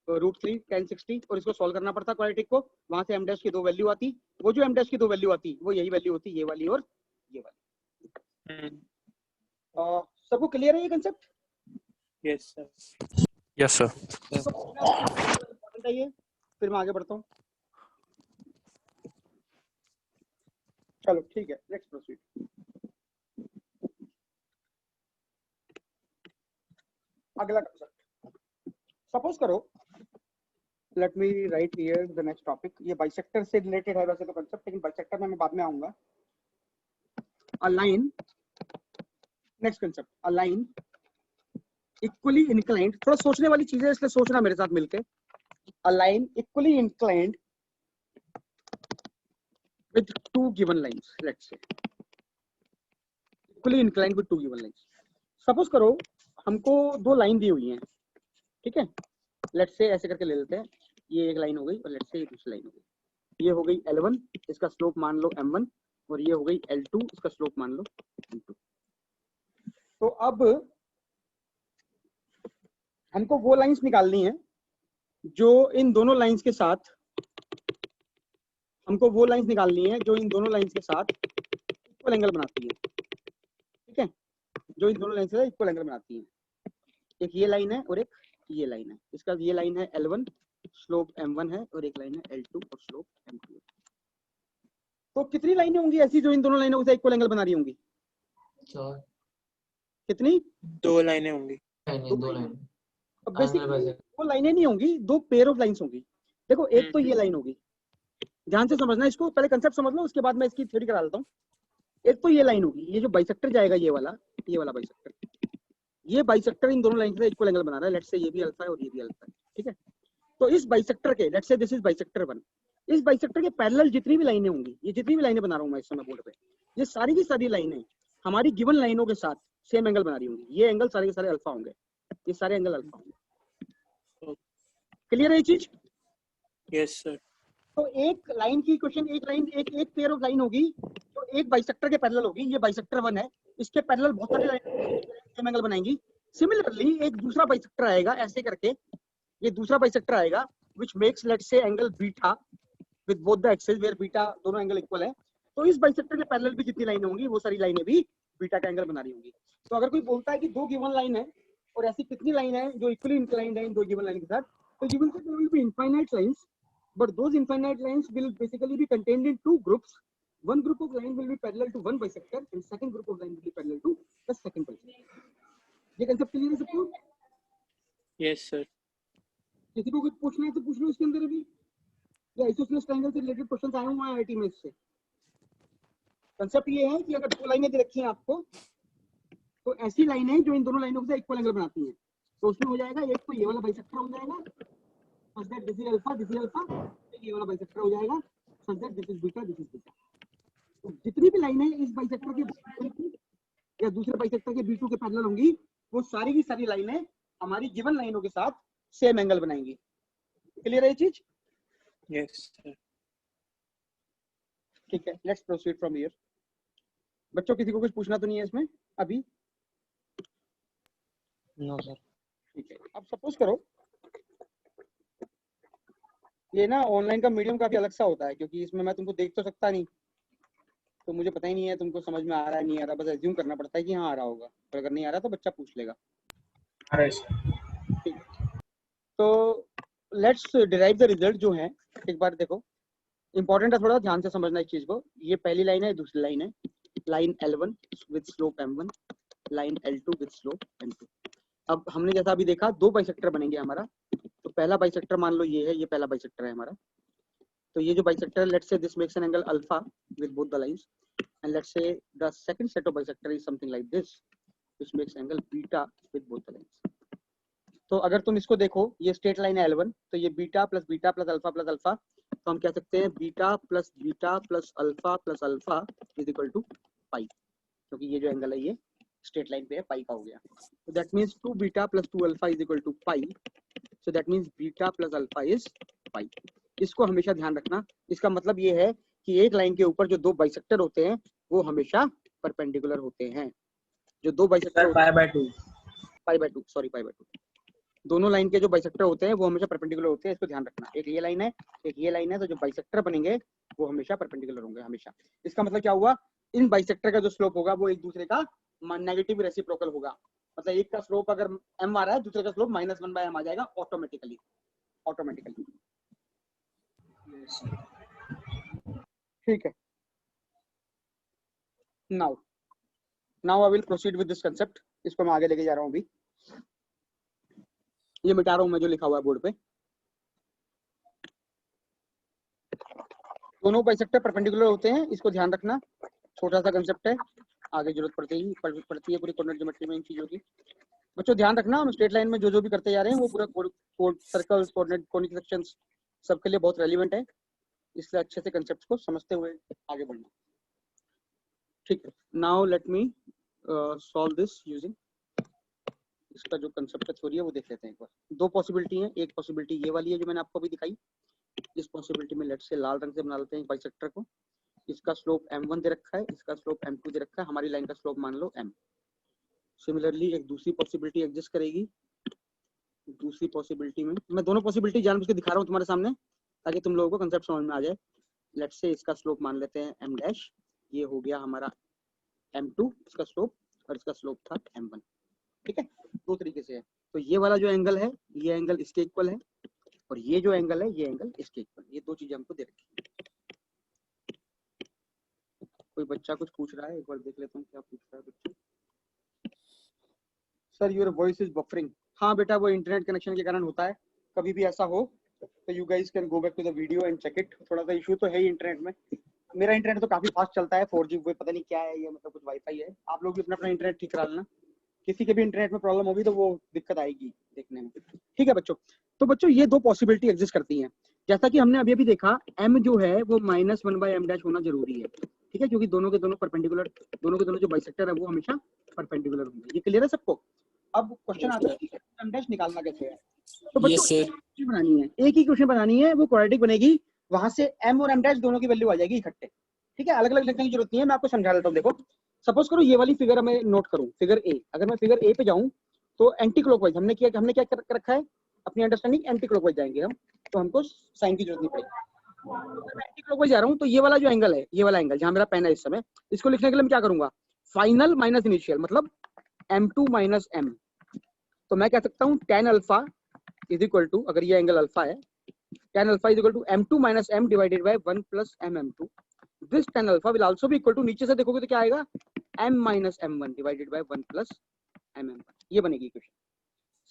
√3 tan 60, और इसको सॉल्व करना पड़ता क्वाड्रेटिक को। वहां से m डैश की 2 वैल्यू आती, वो जो m डैश की 2 वैल्यू आती वो यही वैल्यू होती, ये वाली और ये वाली। सबको क्लियर है ये concept? Yes sir. Yes, sir. Important है ये, फिर मैं आगे बढ़ता हूँ। चलो ठीक है, नेक्स्ट प्रोसीड। अगला कंसेप्ट, सपोज करो, let me right here the next topic. ये बाइसेक्टर से रिलेटेड है वैसे तो कंसेप्ट, लेकिन बाइसेक्टर में मैं बाद में आऊंगा। A line, next concept, a line equally inclined. थोड़ा सोचने वाली चीज है, इसलिए सोचना मेरे साथ मिलके। A line equally inclined with 2 given lines, let's say equally inclined with two given lines. Suppose करो हमको दो लाइन दी हुई हैं, ठीक है, लेट्स से ऐसे करके ले लेते हैं, ये एक लाइन हो गई और लेट्स से ये दूसरी लाइन हो गई। ये हो गई L1, इसका स्लोप मान लो M1, और ये हो गई L2, इसका स्लोप मान लो M2। तो अब हमको वो लाइंस निकालनी है जो इन दोनों लाइंस के साथ, हमको वो लाइंस निकालनी है जो इन दोनों लाइंस के साथ इक्वल एंगल बनाती है, ठीक है, जो इन दोनों लाइंस के साथ इक्वल एंगल बनाती है। एक ये लाइन है और एक ये लाइन है, इसका ये लाइन है L1, स्लोप M1 है, और एक लाइन है L2 और स्लोप M2 है। तो कितनी लाइनें होंगी ऐसी जो इन दोनों लाइनों के साथ इक्वल एंगल बना रही होंगी? 4 कितनी? 2 लाइनें होंगी। दो लाइन अब बेसिकली वो लाइनें नहीं होंगी, दो पेयर ऑफ लाइंस होंगी। देखो एक तो ये लाइन होगी, ध्यान से समझना इसको, पहले कंसेप्ट समझ लो उसके बाद मैं इसकी थ्योरी करा लेता हूँ। एक तो ये लाइन होगी, ये जो बाइसेक्टर जाएगा ये वाला बाइसेक्टर, ये बाइसेक्टर इन दोनों लाइन से इक्वल एंगल बना रहा है। लेट्स से ये भी अल्फा है और ये भी अल्फा है, ठीक है। तो इस बाइसेक्टर के, let's say this is bisector 1, इस बाइसेक्टर के पैरेलल जितनी भी लाइनें होंगी, ये जितनी भी लाइनें बना रहा हूँ मैं इस समय बोर्ड पे, ये सारी की सारी लाइनें हमारी गिवन लाइनों के साथ सेम एंगल बना रही होंगी। ये एंगल सारे के सारे अल्फा होंगे, ये सारे एंगल अल्फा होंगे। क्लियर है ये चीज? Yes sir. तो एक लाइन की इक्वेशन, एक लाइन, एक पेयर ऑफ लाइन होगी जो एक बाइसेक्टर के पैरेलल होगी। ये बाइसेक्टर 1 है, इसके पैरेलल बहुत सारी लाइन सेम एंगल बनाएंगी। सिमिलरली एक दूसरा बाइसेक्टर आएगा ऐसे करके, ये दूसरा बाइसेक्टर आएगा which makes let's say angle beta with both the axes where beta दोनों एंगल इक्वल है। तो इस बाइसेक्टर के पैरेलल भी जितनी लाइनें होंगी वो सारी लाइनें भी बीटा का एंगल बना रही होंगी। तो अगर कोई बोलता है कि दो गिवन लाइन है और ऐसी कितनी लाइन है जो इक्वली इंक्लाइंड है इन दो गिवन लाइन के साथ, तो you will say there will be infinite lines, but those infinite lines will basically be contained in two groups. One group of line will be parallel to one bisector and second group of line will be parallel to the second bisector. ये concept clear है सबको? Yes sir. किसी को कुछ पूछना है तो पूछ लो इसके अंदर अभी, या आइसोसेलेस ट्रायंगल से रिलेटेड क्वेश्चन आए हुए हैं आईआईटी में इससे। कंसेप्ट ये है कि अगर दो लाइनें दे रखी हैं आपको, तो ऐसी लाइनें जो इन दोनों लाइनों के साथ इक्वल एंगल बनाती हैं, तो उसमें हो जाएगा एक तो ये वाला बाइसेक्टर हो जाएगा such that this is alpha, this is alpha, ये वाला बाइसेक्टर हो जाएगा such that this is beta, this is beta। तो जितनी भी लाइनें इस बाइसेक्टर के या दूसरे बाइसेक्टर के B2 के पैरेलल होंगी, वो सारी की सारी लाइनें हमारी गिवन लाइनों के साथ सेम एंगल बनाएंगी। क्लियर है ये चीज? Yes sir. ठीक है, लेट्स प्रोसीड फ्रॉम हियर। बच्चों किसी को कुछ पूछना तो नहीं है इसमें अभी? No sir. ठीक है, अब सपोज करो ये ना ऑनलाइन का मीडियम काफी अलग सा होता है, क्योंकि इसमें मैं तुमको देख तो सकता नहीं, तो मुझे पता ही नहीं है तुमको समझ में आ रहा है नहीं आ रहा, बस एज्यूम करना पड़ता है कि हाँ आ रहा होगा, और अगर नहीं आ रहा तो बच्चा पूछ लेगा। ठीक है, तो लेट्स डिराइव द रिजल्ट जो है। एक बार देखो, इंपॉर्टेंट है, थोड़ा ध्यान से समझना इस चीज को। ये पहली लाइन है, दूसरी लाइन है, line L1 with slope M1, line L2 with slope M2। अब हमने जैसा अभी देखा दो बाइसेक्टर बनेंगे हमारा, तो पहला बाइसेक्टर मान लो ये है, ये पहला बाइसेक्टर है हमारा। तो ये जो bisector, let's say this makes an angle alpha with both the lines, and let's say the second set of bisector is something like this which makes angle beta with both the lines. तो अगर तुम इसको देखो, ये स्ट्रेट लाइन है L1, तो ये बीटा प्लस अल्फा, तो हम कह सकते हैं beta plus alpha is equal to pi, क्योंकि ये जो एंगल है ये स्ट्रेट लाइन पे है, पाई का हो गया। तो that means 2 beta plus 2 alpha is equal to pi, so that means beta plus alpha is pi. इसको हमेशा ध्यान रखना। इसका मतलब ये है कि एक लाइन के ऊपर जो दो बाइसेक्टर होते हैं वो हमेशा परपेंडिकुलर होते हैं। जो दो बाइसेक्टर पाई बाय 2 दोनों लाइन के जो बाइसेक्टर होते हैं वो हमेशा परपेंडिकुलर होते हैं, इसको ध्यान रखना। एक ये लाइन है, एक ये लाइन है, तो जो बाइसेक्टर बनेंगे वो हमेशा परपेंडिकुलर होंगे हमेशा। इसका मतलब क्या हुआ, इन बाइसेक्टर का जो स्लोप होगा वो एक दूसरे का नेगेटिव रेसिप्रोकल होगा। मतलब एक का स्लोप अगर m आ रहा है, दूसरे का स्लोप -1/m आ जाएगा ऑटोमेटिकली। ठीक है, now I will proceed with this concept. इसको मैं आगे लेके जा रहा हूँ अभी। ये मिटा रहा हूँ मैं जो लिखा हुआ है बोर्ड पे। दोनों बाइसेक्टर परपेंडिकुलर होते हैं, इसको ध्यान रखना। छोटा सा कंसेप्ट है, आगे जरूरत पड़ती है पूरी कोऑर्डिनेट ज्योमेट्री में इन चीजों की। बच्चों ध्यान रखना, हम स्ट्रेट लाइन में जो भी करते जा रहे हैं वो पूरा सर्कल्स, कोऑर्डिनेट, कॉनिक सेक्शंस सबके लिए बहुत रेलिवेंट है, इसलिए अच्छे से कंसेप्ट को समझते हुए आगे बढ़ना। ठीक है, now let me solve this using, इसका जो कंसेप्ट है थ्योरी है वो देख लेते हैं एक बार। दो पॉसिबिलिटी है, एक पॉसिबिलिटी ये वाली है जो मैंने आपको अभी दिखाई। इस पॉसिबिलिटी में लेट्स से लाल रंग से बना लेते हैं बाइसेक्टर को। इसका स्लोप m1 दे रखा है, इसका स्लोप m2 दे रखा है, हमारी लाइन का स्लोप मान लो m। सिमिलरली एक दूसरी पॉसिबिलिटी एग्जिस्ट करेगी। दूसरी पॉसिबिलिटी में मैं दोनों पॉसिबिलिटी जानबूझ के दिखा रहा हूँ तुम्हारे सामने ताकि तुम लोगों को कंसेप्ट समझ में आ जाए। लेट्स से इसका स्लोप मान लेते हैं m डैश, ये हो गया हमारा m2 इसका स्लोप, और इसका स्लोप था m1। ठीक है, दो तरीके से है। तो ये वाला जो एंगल है ये एंगल इसके इक्वल है, और ये जो एंगल है ये एंगल इसके इक्वल। ये दो चीजें हमको दे रखी है। कोई बच्चा कुछ पूछ रहा है, एक बार देख लेता हूँ क्या पूछ रहा है बच्चा। Sir your voice is buffering. हाँ बेटा, वो इंटरनेट कनेक्शन के कारण होता है। कभी भी ऐसा हो तो you guys can go back to the video and check it. थोड़ा सा इशू तो है ही इंटरनेट में। मेरा इंटरनेट तो काफी फास्ट चलता है, 4G वो पता नहीं क्या है ये, मतलब कुछ वाईफाई है। आप लोग भी अपना इंटरनेट ठीक करा लेना। किसी के भी इंटरनेट में प्रॉब्लम होगी तो वो दिक्कत आएगी देखने में। ठीक है बच्चों, तो बच्चों ये दो पॉसिबिलिटी एग्जिस्ट करती हैं। जैसा कि हमने अभी अभी देखा, m जो है वो -1/m डैश होना जरूरी है। ठीक है, क्योंकि दोनों के दोनों परपेंडिकुलर, दोनों के दोनों जो बाइसेक्टर है वो हमेशा परपेंडिकुलर होंगे। ये क्लियर है सबको? अब क्वेश्चन आता है कि m डैश निकालना कैसे है। तो बच्चों क्वेश्चन बनानी है, एक ही क्वेश्चन बनानी है, वो क्वाड्रेटिक बनेगी। वहां से m और m डैश दोनों की वैल्यू आ जाएगी इकट्ठे। ठीक है, अलग अलग लिखने की जरूरत नहीं है, मैं आपको समझा देता हूँ। देखो सपोज करो ये वाली फिगर मैं नोट करूं, फिगर ए। अगर मैं फिगर ए पे जाऊं तो एंटी क्लॉकवाइज हमने क्या कर रखा है, अपनी अंडरस्टैंडिंग एंटी क्लॉकवाइज जाएंगे हम, तो हमको साइन की जरूरत नहीं पड़ेगी। अगर मैं एंटी क्लॉकवाइज जा रहा हूं तो ये वाला जो एंगल है, ये वाला एंगल जहां मेरा पेन है इस समय, इसको लिखने के लिए मैं क्या करूंगा, फाइनल माइनस इनिशियल, मतलब m2 माइनस m। तो मैं कह सकता हूं tan alpha is equal to, अगर ये एंगल अल्फा है, tan alpha is equal to m2 minus m divided by 1 plus m2। This tan alpha will also be equal to, नीचे से देखोगे तो क्या आएगा, m minus m1 divided by 1 plus m1। ये बनेगी इक्वेशन।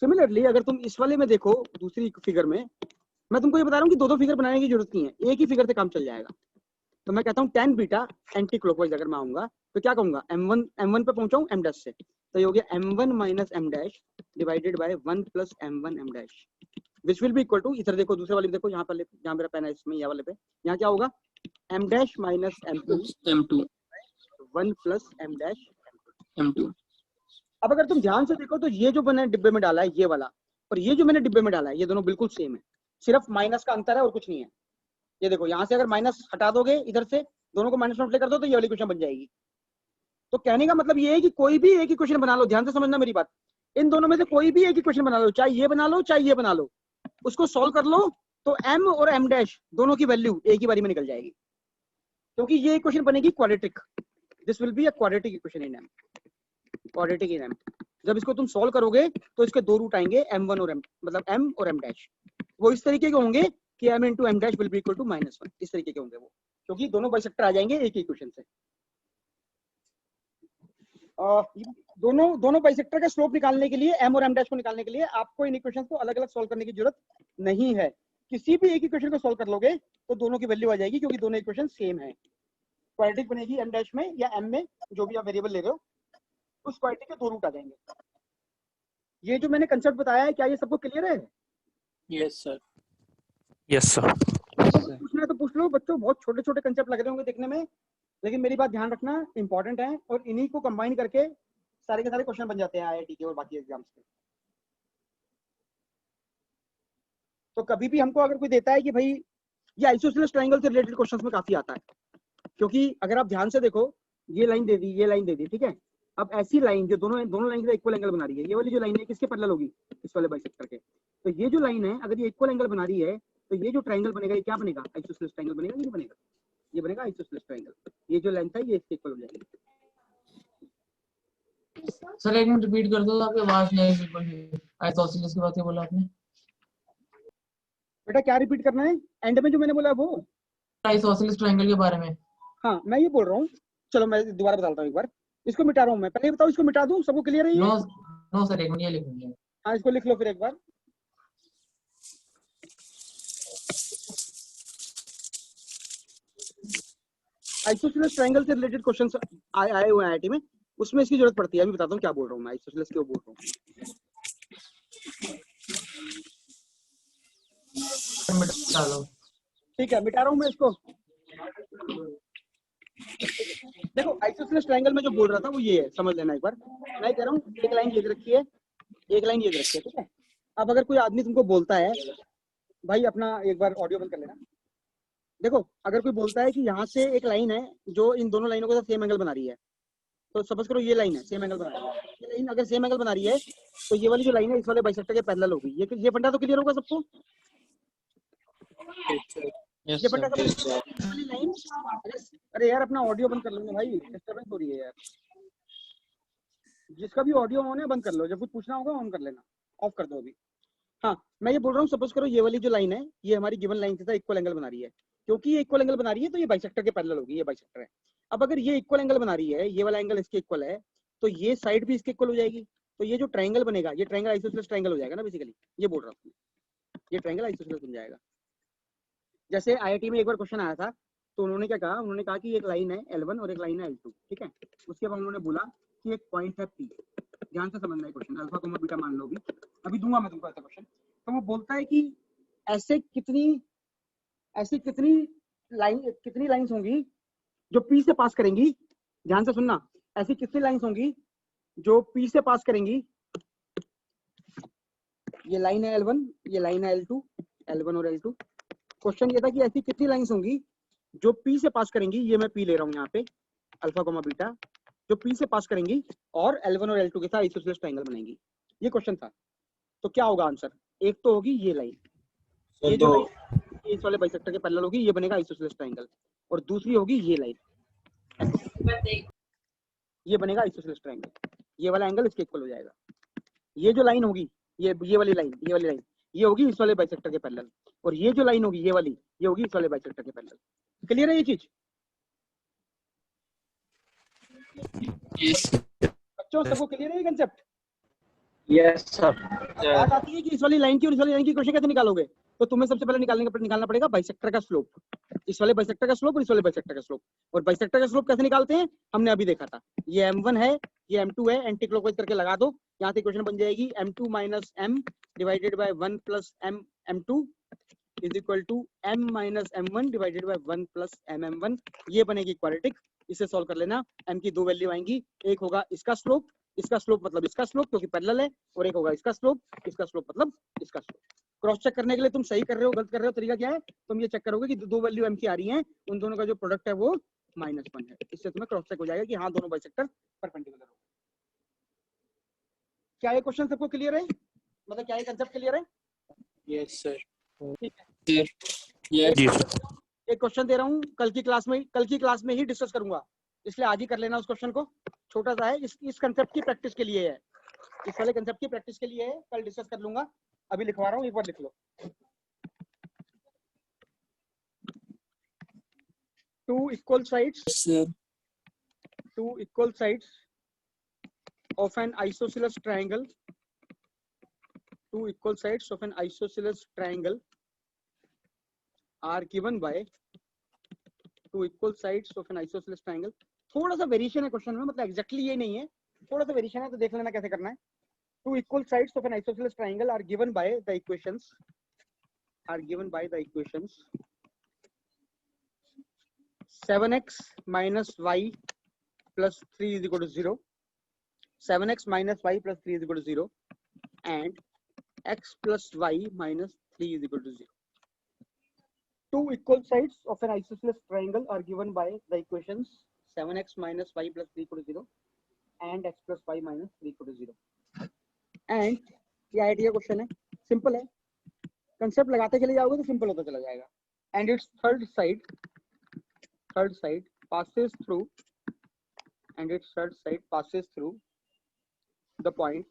सिमिलरली अगर तुम इस वाले में देखो, दूसरी फिगर में, मैं तुमको ये बता रहा हूँ कि दो दो फिगर बनाने की जरूरत नहीं है, एक ही फिगर से काम चल जाएगा। तो मैं कहता हूँ tan बीटा एंटी क्लॉकवाइज अगर मैं आऊंगा तो क्या कहूंगा, m1 पे पहुंचाऊं m डैश से, तो ये हो गया m1 minus m dash divided by 1 plus m1 m dash, which will be equal to, इधर देखो दूसरे वाले में देखो, यहाँ पर जहाँ मेरा पेन है इसमें, यहाँ वाले पे, यहाँ क्या होगा, m dash minus m2 1 plus m dash m2। अब अगर तुम ध्यान से देखो तो ये जो मैंने डिब्बे में डाला है ये वाला, और ये जो मैंने डिब्बे में डाला है, ये दोनों बिल्कुल सेम है, सिर्फ माइनस का अंतर है और कुछ नहीं है। ये देखो यहाँ से अगर माइनस हटा दोगे, इधर से दोनों को माइनस में कर दो तो ये वाली क्वेश्चन बन जाएगी। तो कहने का मतलब ये है कि कोई भी एक ही क्वेश्चन बना लो, ध्यान से समझना मेरी बात, इन दोनों में से कोई भी एक ही क्वेश्चन बना लो, चाहे ये बना लो चाहे ये बना लो, उसको सॉल्व कर लो तो m और m डैश दोनों की वैल्यू एक ही बारी में निकल जाएगी, क्योंकि ये इक्वेशन बनेगी quadratic. This will be a quadratic equation in m, quadratic in m। जब इसको तुम सॉल्व करोगे तो इसके दो रूट आएंगे, m1 और m, मतलब m और m डैश, वो इस तरीके के होंगे कि m into m dash will be equal to -1, इस तरीके के होंगे वो, क्योंकि दोनों बाइसेक्टर आ जाएंगे एक ही इक्वेशन से। दोनों बाइसेक्टर का स्लोप निकालने के लिए, m और m डैश को निकालने के लिए आपको इन इक्वेशंस को अलग अलग सॉल्व करने की जरूरत नहीं है। किसी भी एक इक्वेशन को सॉल्व कर लोगे तो दोनों की वैल्यू आ जाएगी, क्योंकि दोनों इक्वेशन सेम है। क्वाड्रेटिक बनेगी m डैश में या m में, जो भी आप वेरिएबल ले रहे हो, उस क्वाड्रेटिक के दो रूट आ जाएंगे। ये जो मैंने कंसेप्ट बताया है, क्या ये सबको क्लियर है? Yes sir. Yes sir. पूछना है तो पूछ लो बच्चों, बहुत छोटे छोटे कंसेप्ट लग रहे होंगे देखने में, लेकिन मेरी बात ध्यान रखना, इंपॉर्टेंट है, और इन्हीं को कंबाइन करके सारे के सारे क्वेश्चन बन जाते हैं IIT के और बाकी एग्जाम्स के। तो कभी भी हमको अगर कोई देता है कि भाई ये आइसोसेलेस ट्रायंगल से रिलेटेड क्वेश्चंस में काफी आता है, क्योंकि अगर आप ध्यान से देखो, ये लाइन दे दी, ये लाइन दे दी, ठीक है। अब ऐसी लाइन जो दोनों लाइन का इक्वल एंगल बना रही है, ये वाली जो लाइन है किसके पैरेलल होगी, इस वाले बाइसेक्टर के। तो ये जो लाइन है अगर ये इक्वल एंगल बना रही है तो ये जो ट्रायंगल बनेगा ये क्या बनेगा, आइसोसेलेस ट्रायंगल बनेगा, ये बनेगा, ये बनेगा आइसोसेलेस ट्रायंगल। ये जो लेंथ है ये इसके इक्वल हो जाएगी। सर एक मिनट रिपीट कर दो, आपकी आवाज नहीं आई बिल्कुल भी। आइसोसेलेस की बात क्या बोला आपने? बेटा क्या रिपीट करना है, एंड में जो मैंने बोला वो आइसोसेलेस ट्रायंगल के बारे में। हाँ मैं ये बोल रहा हूँ, चलो मैं दोबारा बताता हूँ एक बार, इसको मिटा रहा हूँ मैं, पहले बताओ इसको मिटा दूँ, सबको क्लियर है ये? नो सर, एक मिनट ये लिखूंगी। हाँ इसको लिख लो फिर एक बार। आइसोसेलेस ट्रायंगल से रिलेटेड क्वेश्चंस आए हुए हैं IIT में, उसमें इसकी जरूरत पड़ती है। अभी बताता हूँ क्या बोल रहा हूँ मैं, आइसोसेलेस क्यों बोल रहा हूँ। मिटा लो। ठीक है मिटा रहा हूँ मैं इसको। देखो आइसोसेलेस ट्रायंगल में जो बोल रहा था वो ये है, समझ लेना एक बार। मैं कह रहा हूँ एक लाइन ये दे रखी है, एक लाइन ये दे रखी है, ठीक है। अब अगर कोई आदमी तुमको बोलता है, भाई अपना एक बार ऑडियो बंद कर लेना। देखो अगर कोई बोलता है कि यहाँ से एक लाइन है जो इन दोनों लाइनों के साथ सेम एंगल बना रही है, तो सपोज करो ये लाइन है सेम एंगल बना रही है, ये लाइन अगर सेम एंगल बना रही है तो ये वाली जो लाइन है इस वाले बाइसेक्टर के पैरेलल होगी। ये फंडा तो क्लियर होगा सबको? Yes, ये sir. फंडा समझ ये वाली लाइन, अरे यार अपना ऑडियो बंद कर लो भाई, डिस्टर्बेंस हो रही है यार। जिसका भी ऑडियो ऑन है बंद कर लो, जब कुछ पूछना होगा ऑन कर लेना, ऑफ कर दो अभी। हाँ मैं ये बोल रहा हूँ, सपोज करो ये वाली जो लाइन है ये हमारी गिवन लाइन के साथ इक्वल एंगल बना रही है। क्योंकि ये इक्वल एंगल बना रही है तो ये बाइसेक्टर के पैरेलल होगी, ये बाइसेक्टर है। अब अगर ये इक्वल एंगल बना रही है, ये वाला एंगल इसके इक्वल है, तो ये साइड भी इसके इक्वल हो जाएगी। तो ये जो ट्रायंगल बनेगा ये ट्रायंगल आइसोसेलेस ट्रायंगल हो जाएगा ना बेसिकली, ये बोल रहा हूँ, ये ट्रायंगल आइसोसेलेस बन जाएगा। जैसे आईआईटी में एक बार क्वेश्चन आया था, तो उन्होंने क्या कहा, उन्होंने कहा कि एक लाइन है L1 और एक लाइन है L2, ठीक है। उसके बाद उन्होंने बोला कि एक पॉइंट है P, ध्यान से समझना है क्वेश्चन, अल्फा कोमा बीटा मान लो, अभी दूंगा मैं तुमको ऐसा क्वेश्चन। तो वो बोलता है कि ऐसी कितनी लाइंस होंगी जो P से पास करेंगी, ध्यान से सुनना, ऐसी कितनी लाइंस होंगी जो P से पास करेंगी। ये लाइन है L1, ये लाइन है L2, L1 और L2। क्वेश्चन ये था कि ऐसी कितनी लाइंस होंगी जो P से पास करेंगी, ये मैं P ले रहा हूँ यहाँ पे, अल्फा कोमा बीटा, जो P से पास करेंगी और L1 और L2 के साथ आइसोसेलेस ट्रायंगल बनाएंगी। ये क्वेश्चन था। तो क्या होगा आंसर? एक तो होगी ये लाइन, ये जो लाइन इस वाले बाइसेक्टर के पैरेलल होगी, ये बनेगा आइसोसेलेस ट्रायंगल। और दूसरी होगी ये लाइन, ये बनेगा आइसोसेलेस ट्रायंगल, ये वाला एंगल इसके इक्वल हो जाएगा। ये जो लाइन होगी, ये वाली लाइन ये होगी इस वाले बाइसेक्टर के पैरेलल, और ये जो लाइन होगी ये वाली, ये होगी इस वाले बाइसेक्टर के पैरेलल। क्लियर है ये चीज बच्चों? सबको क्लियर है ये कंसेप्ट? Yes, sir. बात आती है कि इस वाली लाइन की और इस वाली लाइन की इक्वेशन कैसे निकालोगे, तो तुम्हें सबसे पहले निकालना पड़ेगा बाइसेक्टर का स्लोप, इस वाले बाइसेक्टर का स्लोप और इस वाले बाइसेक्टर का स्लोप। और बाइसेक्टर का स्लोप कैसे निकालते हैं हमने अभी देखा था, ये m1 है, ये m2 है, एंटी क्लॉकवाइज करके लगा दो, यहाँ से इक्वेशन बन जाएगी m2 minus m divided by 1 plus m2 is equal to m minus m1 divided by 1 plus m1। ये बनेगी क्वाड्रेटिक। इसे सॉल्व कर लेना, m की दो वैल्यू आएंगी, एक होगा इसका स्लोप मतलब इसका स्लोप क्योंकि पैरेलल है, और एक होगा इसका स्लोप मतलब इसका स्लोप। क्रॉस चेक करने के लिए तुम सही कर रहे हो गलत कर रहे हो, तरीका क्या है, तुम ये चेक करोगे कि दो वैल्यू m की आ रही हैं, उन दोनों का जो प्रोडक्ट है वो -1 है। इससे तुम्हें क्रॉस चेक हो जाएगा कि हाँ दोनों बाइसेक्टर परपेंडिकुलर हो। क्या ये क्वेश्चन सबको क्लियर है? मतलब क्या ये कंसेप्ट क्लियर है? Yes, sir. ठीक है। Sir. Yes. जी सर। एक क्वेश्चन दे रहा हूँ, कल की क्लास में ही डिस्कस करूंगा, इसलिए आज ही कर लेना उस क्वेश्चन को। छोटा सा है, इस कंसेप्ट की प्रैक्टिस के लिए है, इस वाले कंसेप्ट की प्रैक्टिस के लिए है, कल डिस्कस कर लूंगा। अभी लिखवा रहा हूँ, एक बार लिख लो। Two equal sides of an isosceles triangle, two equal sides of an isosceles triangle are given by two equal sides of an isosceles triangle। थोड़ा सा वेरिएशन है क्वेश्चन में, मतलब एग्जैक्टली ये नहीं है, थोड़ा सा वेरिएशन है, तो देख लेना कैसे करना है। Two equal sides of an isosceles triangle are given by the equations 7x minus y plus 3 is equal to 0, 7x minus y plus 3 is equal to 0, and x plus y minus 3 is equal to 0. Two equal sides of an isosceles triangle are given by the equations 7x minus y plus 3 equal to 0 and x plus y minus 3 equal to 0. And ये आइडिया क्वेश्चन है, सिंपल है, कंसेप्ट लगाते चले जाओगे तो सिंपल होता चला जाएगा। And its third side passes through the point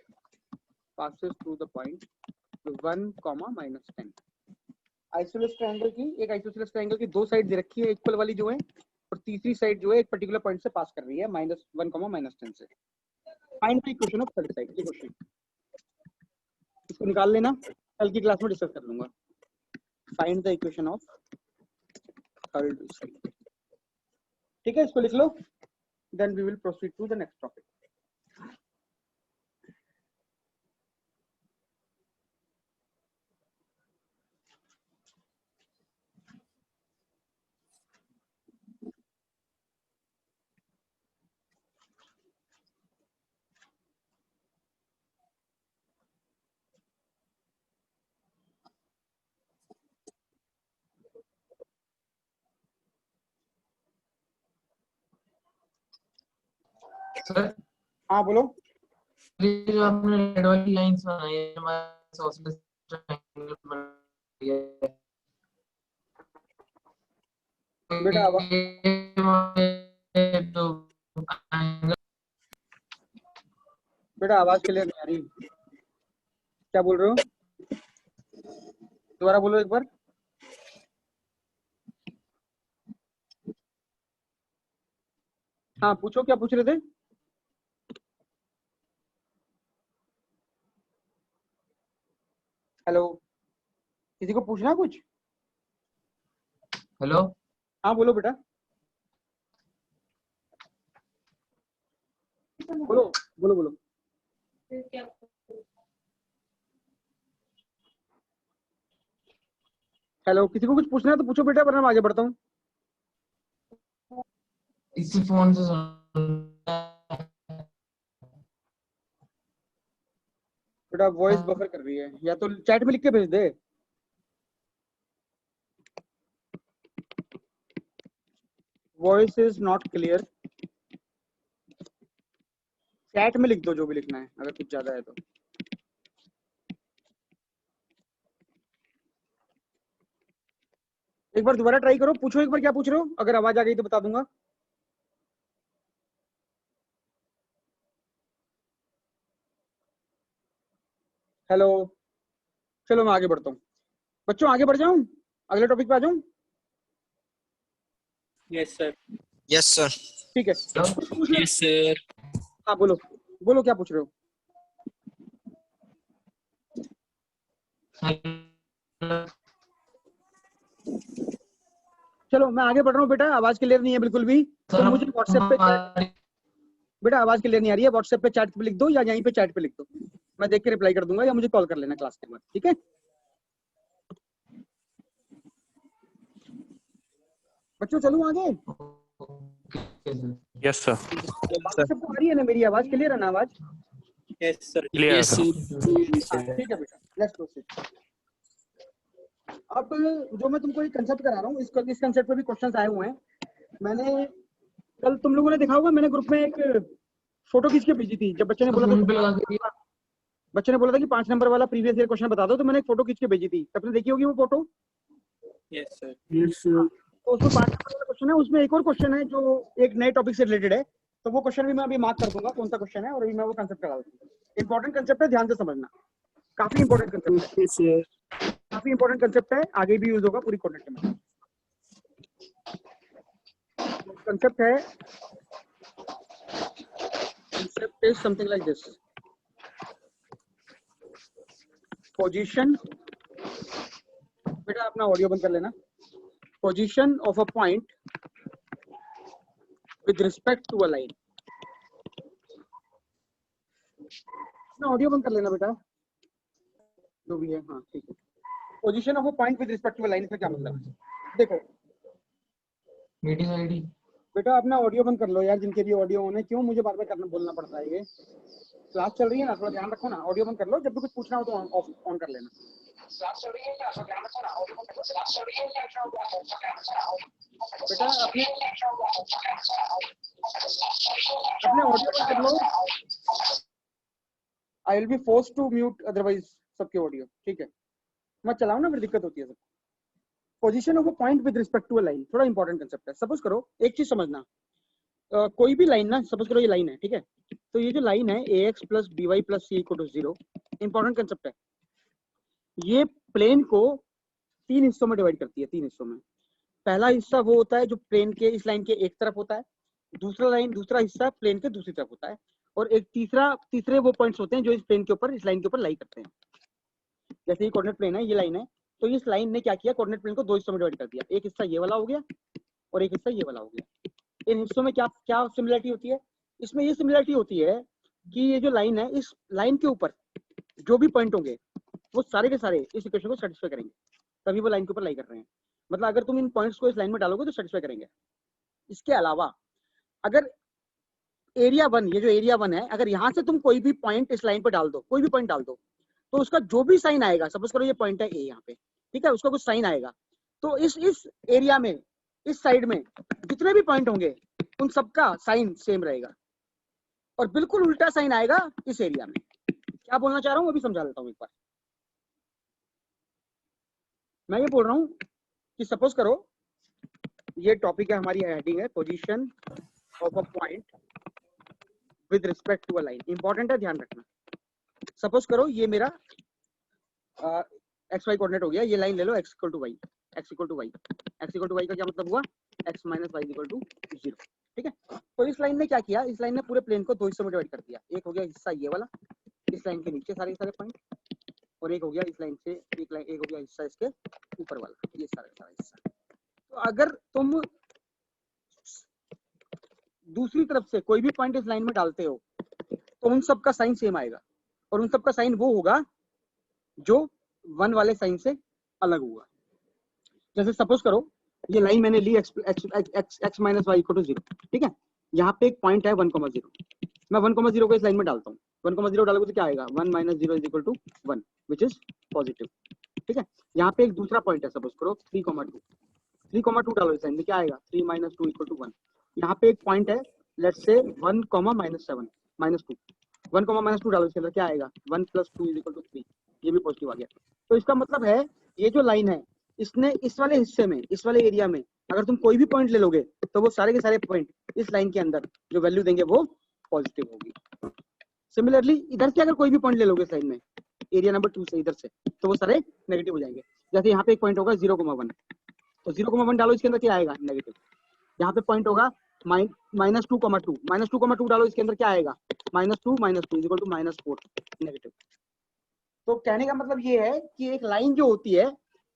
1, -10। Isosceles triangle की दो साइड दे रखी है इक्वल वाली जो है, और तीसरी साइड जो है एक पर्टिकुलर पॉइंट से पास कर रही है -1, -10 से। Find the equation of third side, ये क्वेश्चन इसको निकाल लेना, कल की क्लास में डिस्कस कर लूंगा। Find the equation of third side, ठीक है, इसको लिख लो, then we will proceed to the next topic. Sir हाँ बोलो। ये जो आपने रेड वाली लाइंस बनाई है हमारे सोर्स ट्रायंगल बनाई है बेटा बेटा आवाज क्लियर नहीं आ रही, क्या बोल रहे हो? दोबारा बोलो एक बार। हाँ पूछो, क्या पूछ रहे थे? हेलो, किसी को पूछना कुछ? हेलो हाँ बोलो बेटा, बोलो बोलो बोलो। हेलो, किसी को कुछ पूछना है तो पूछो बेटा, वरना मैं आगे बढ़ता हूँ। इसी फोन से सुनता है। बेटा वॉइस बफर कर रही है, या तो चैट में लिख के भेज दे। Voice is not clear, chat में लिख दो जो भी लिखना है, अगर कुछ ज्यादा है तो। एक बार दोबारा ट्राई करो, पूछो एक बार क्या पूछ रहे हो, अगर आवाज आ गई तो बता दूंगा। हेलो, चलो मैं आगे बढ़ता हूँ। बच्चों आगे बढ़ जाऊं, अगले टॉपिक पे आ जाऊं? Yes sir. Yes, sir. ठीक है, पूछ ले। Yes sir. हाँ बोलो बोलो, क्या पूछ रहे हो? चलो मैं आगे बढ़ रहा हूँ बेटा, आवाज क्लियर नहीं है बिल्कुल भी, तो मुझे व्हाट्सएप पे चैट, बेटा आवाज क्लियर नहीं आ रही है, व्हाट्सएप पे चैट पे लिख दो या यहीं पे चैट पे लिख दो, मैं देख के रिप्लाई कर दूंगा, या मुझे कॉल कर लेना क्लास के बाद, ठीक है? बच्चों चलूं आगे? Yes, sir. बाकी सबको आ रही है ना मेरी आवाज, क्लियर है ना आवाज? Yes sir. Clear, yes sir. हाँ, ठीक है बेटा, लेट्स प्रोसीड। अब जो मैं तुमको एक कंसेप्ट करा रहा हूँ, इस कंसेप्ट पे भी क्वेश्चंस आए हुए हैं। मैंने कल तुम लोगों ने देखा होगा, मैंने ग्रुप में एक फोटो खींच के भेजी थी, जब बच्चे ने बोला फोन पे था, लगा के दिया। बच्चे ने बोला था कि 5 नंबर वाला प्रीवियस ईयर क्वेश्चन बता दो, तो मैंने एक फोटो खींच के भेजी थी, सबने देखी होगी वो फोटो। Yes sir. तो उसमें 5 नंबर वाला क्वेश्चन है, उसमें एक और क्वेश्चन है जो एक नए टॉपिक से रिलेटेड है, तो वो क्वेश्चन भी मैं अभी मार्क कर दूंगा कौन सा क्वेश्चन है, और अभी मैं वो कंसेप्ट करा दूंगा। इंपॉर्टेंट कंसेप्ट है, ध्यान से समझना, काफी इंपॉर्टेंट कंसेप्ट है, काफी इंपॉर्टेंट कंसेप्ट है, आगे भी यूज होगा पूरी कॉन्टेक्ट में। कंसेप्ट है, concept is something like this. Position, बेटा अपना ऑडियो बंद कर लेना। Position of a point with respect to a line. अपना ऑडियो बंद कर लेना बेटा, जो भी है। हाँ ठीक है। Position of a point with respect to a line, इसका क्या मतलब है? देखो मीटिंग आईडी बेटा अपना ऑडियो बंद कर लो यार, जिनके भी ऑडियो ऑन है, क्यों मुझे बार बार करना बोलना पड़ता है? ये क्लास चल रही है ना, थोड़ा ध्यान रखो ना, ऑडियो बंद कर लो, जब भी कुछ पूछना हो तो ऑन कर लेना। बेटा अपने ऑडियो बंद कर लो, I will be forced to mute otherwise सबके ऑडियो, ठीक है? मत चलाओ ना, फिर दिक्कत होती है सब। Position of a point with respect to a line, थोड़ा इंपॉर्टेंट कंसेप्ट है। सपोज करो, एक चीज समझना, कोई भी लाइन ना, सपोज करो ये लाइन है, ठीक है? तो ये जो लाइन है ax plus by plus c equal to 0, important concept है। ये प्लेन को 3 हिस्सों में डिवाइड करती है, 3 हिस्सों में। पहला हिस्सा वो होता है जो प्लेन के इस लाइन के एक तरफ होता है, दूसरा हिस्सा प्लेन के दूसरी तरफ होता है, और एक तीसरे वो पॉइंट्स होते हैं जो इस प्लेन के ऊपर, इस लाइन के ऊपर लाई करते हैं। जैसे ये कोऑर्डिनेट प्लेन है, ये लाइन है, तो इस लाइन ने क्या किया, कोऑर्डिनेट प्लेन को 2 हिस्सों में डिवाइड कर दिया, एक हिस्सा ये वाला हो गया और एक हिस्सा ये वाला हो गया। इन हिस्सों में क्या क्या सिमिलरिटी होती है? इसमें ये सिमिलरिटी होती है कि ये जो लाइन है, इस लाइन के ऊपर जो भी पॉइंट होंगे वो सारे के सारे इस इक्वेशन को सेटिस्फाई करेंगे, तभी वो लाइन के ऊपर लाई कर रहे हैं। मतलब अगर तुम इन पॉइंट्स को इस लाइन में डालोगे तो सेटिस्फाई करेंगे। इसके अलावा अगर एरिया 1, ये जो एरिया 1 है, अगर यहाँ से तुम कोई भी पॉइंट इस लाइन पर डाल दो, कोई भी पॉइंट डाल दो, तो उसका जो भी साइन आएगा, सपोज करो ये पॉइंट है ए यहाँ पे, ठीक है, उसका कुछ साइन आएगा, तो इस एरिया में, इस साइड में जितने भी पॉइंट होंगे उन सबका साइन सेम रहेगा। और बिल्कुल उल्टा साइन आएगा इस एरिया में। क्या बोलना चाह रहा हूँ वो भी समझा देता हूँ एक बार। मैं ये बोल रहा हूँ कि सपोज करो ये टॉपिक है, हमारी हेडिंग है position of a point with respect to a line. Important है, ध्यान रखना। सपोज करो ये मेरा एक्स वाई कोऑर्डिनेट हो गया, ये लाइन ले लो x equal to y, x equal to y. x equal to y का क्या मतलब हुआ, x minus y equal to 0। ठीक है, तो इस लाइन ने क्या किया, इस लाइन ने पूरे प्लेन को दो हिस्सों में डिवाइड कर दिया। एक हो गया हिस्सा ये वाला, इस लाइन के नीचे सारे सारे पॉइंट, और एक हो गया इस लाइन से एक हो गया हिस्सा इसके ऊपर वाला, ये सारा हिस्सा। तो अगर तुम दूसरी तरफ से कोई भी पॉइंट इस लाइन में डालते हो तो उन सब का साइन सेम आएगा, और उन सब का साइन वो होगा जो 1 वाले साइन से अलग होगा। जैसे सपोज करो ये लाइन मैंने ली x minus y equal to 0। ठीक है, यहाँ पे एक पॉइंट है 1,0, मैं 1,0 को इस लाइन में डालता हूँ। 1,0 डालोगे तो क्या आएगा, 1 minus 0 is equal to 1 which is positive. ठीक है, यहाँ पे एक दूसरा पॉइंट है, सपोज करो 3,2। 3,2 डालो इस लाइन में, क्या आएगा, 3 माइनस 2 इक्वल टू 1। यहाँ पे एक पॉइंट है लेट्स से 1, माइनस 7 माइनस 2। 1, माइनस 2 डालो इसके अंदर, क्या आएगा, 1 प्लस 2 इज इक्वल टू 3। ये भी पॉजिटिव आ गया। तो इसका मतलब है ये जो लाइन है इसने इस वाले हिस्से में, इस वाले एरिया में अगर तुम कोई भी पॉइंट ले लोगे तो वो सारे के सारे पॉइंट इस लाइन के अंदर जो वैल्यू देंगे वो पॉजिटिव होगी। सिमिलरली इधर से अगर कोई भी पॉइंट ले लोगे इस लाइन में एरिया नंबर 2 से इधर से, तो वो सारे नेगेटिव हो जाएंगे। जैसे यहाँ पे एक पॉइंट होगा 0,1, तो 0,1 डालो इसके अंदर, क्या आएगा, नेगेटिव। यहाँ पे पॉइंट होगा माइनस 2,2, माइनस 2,2 डालो इसके अंदर, क्या आएगा, -2 इज इक्वल टू -4, नेगेटिव। तो कहने का मतलब ये है कि एक लाइन जो होती है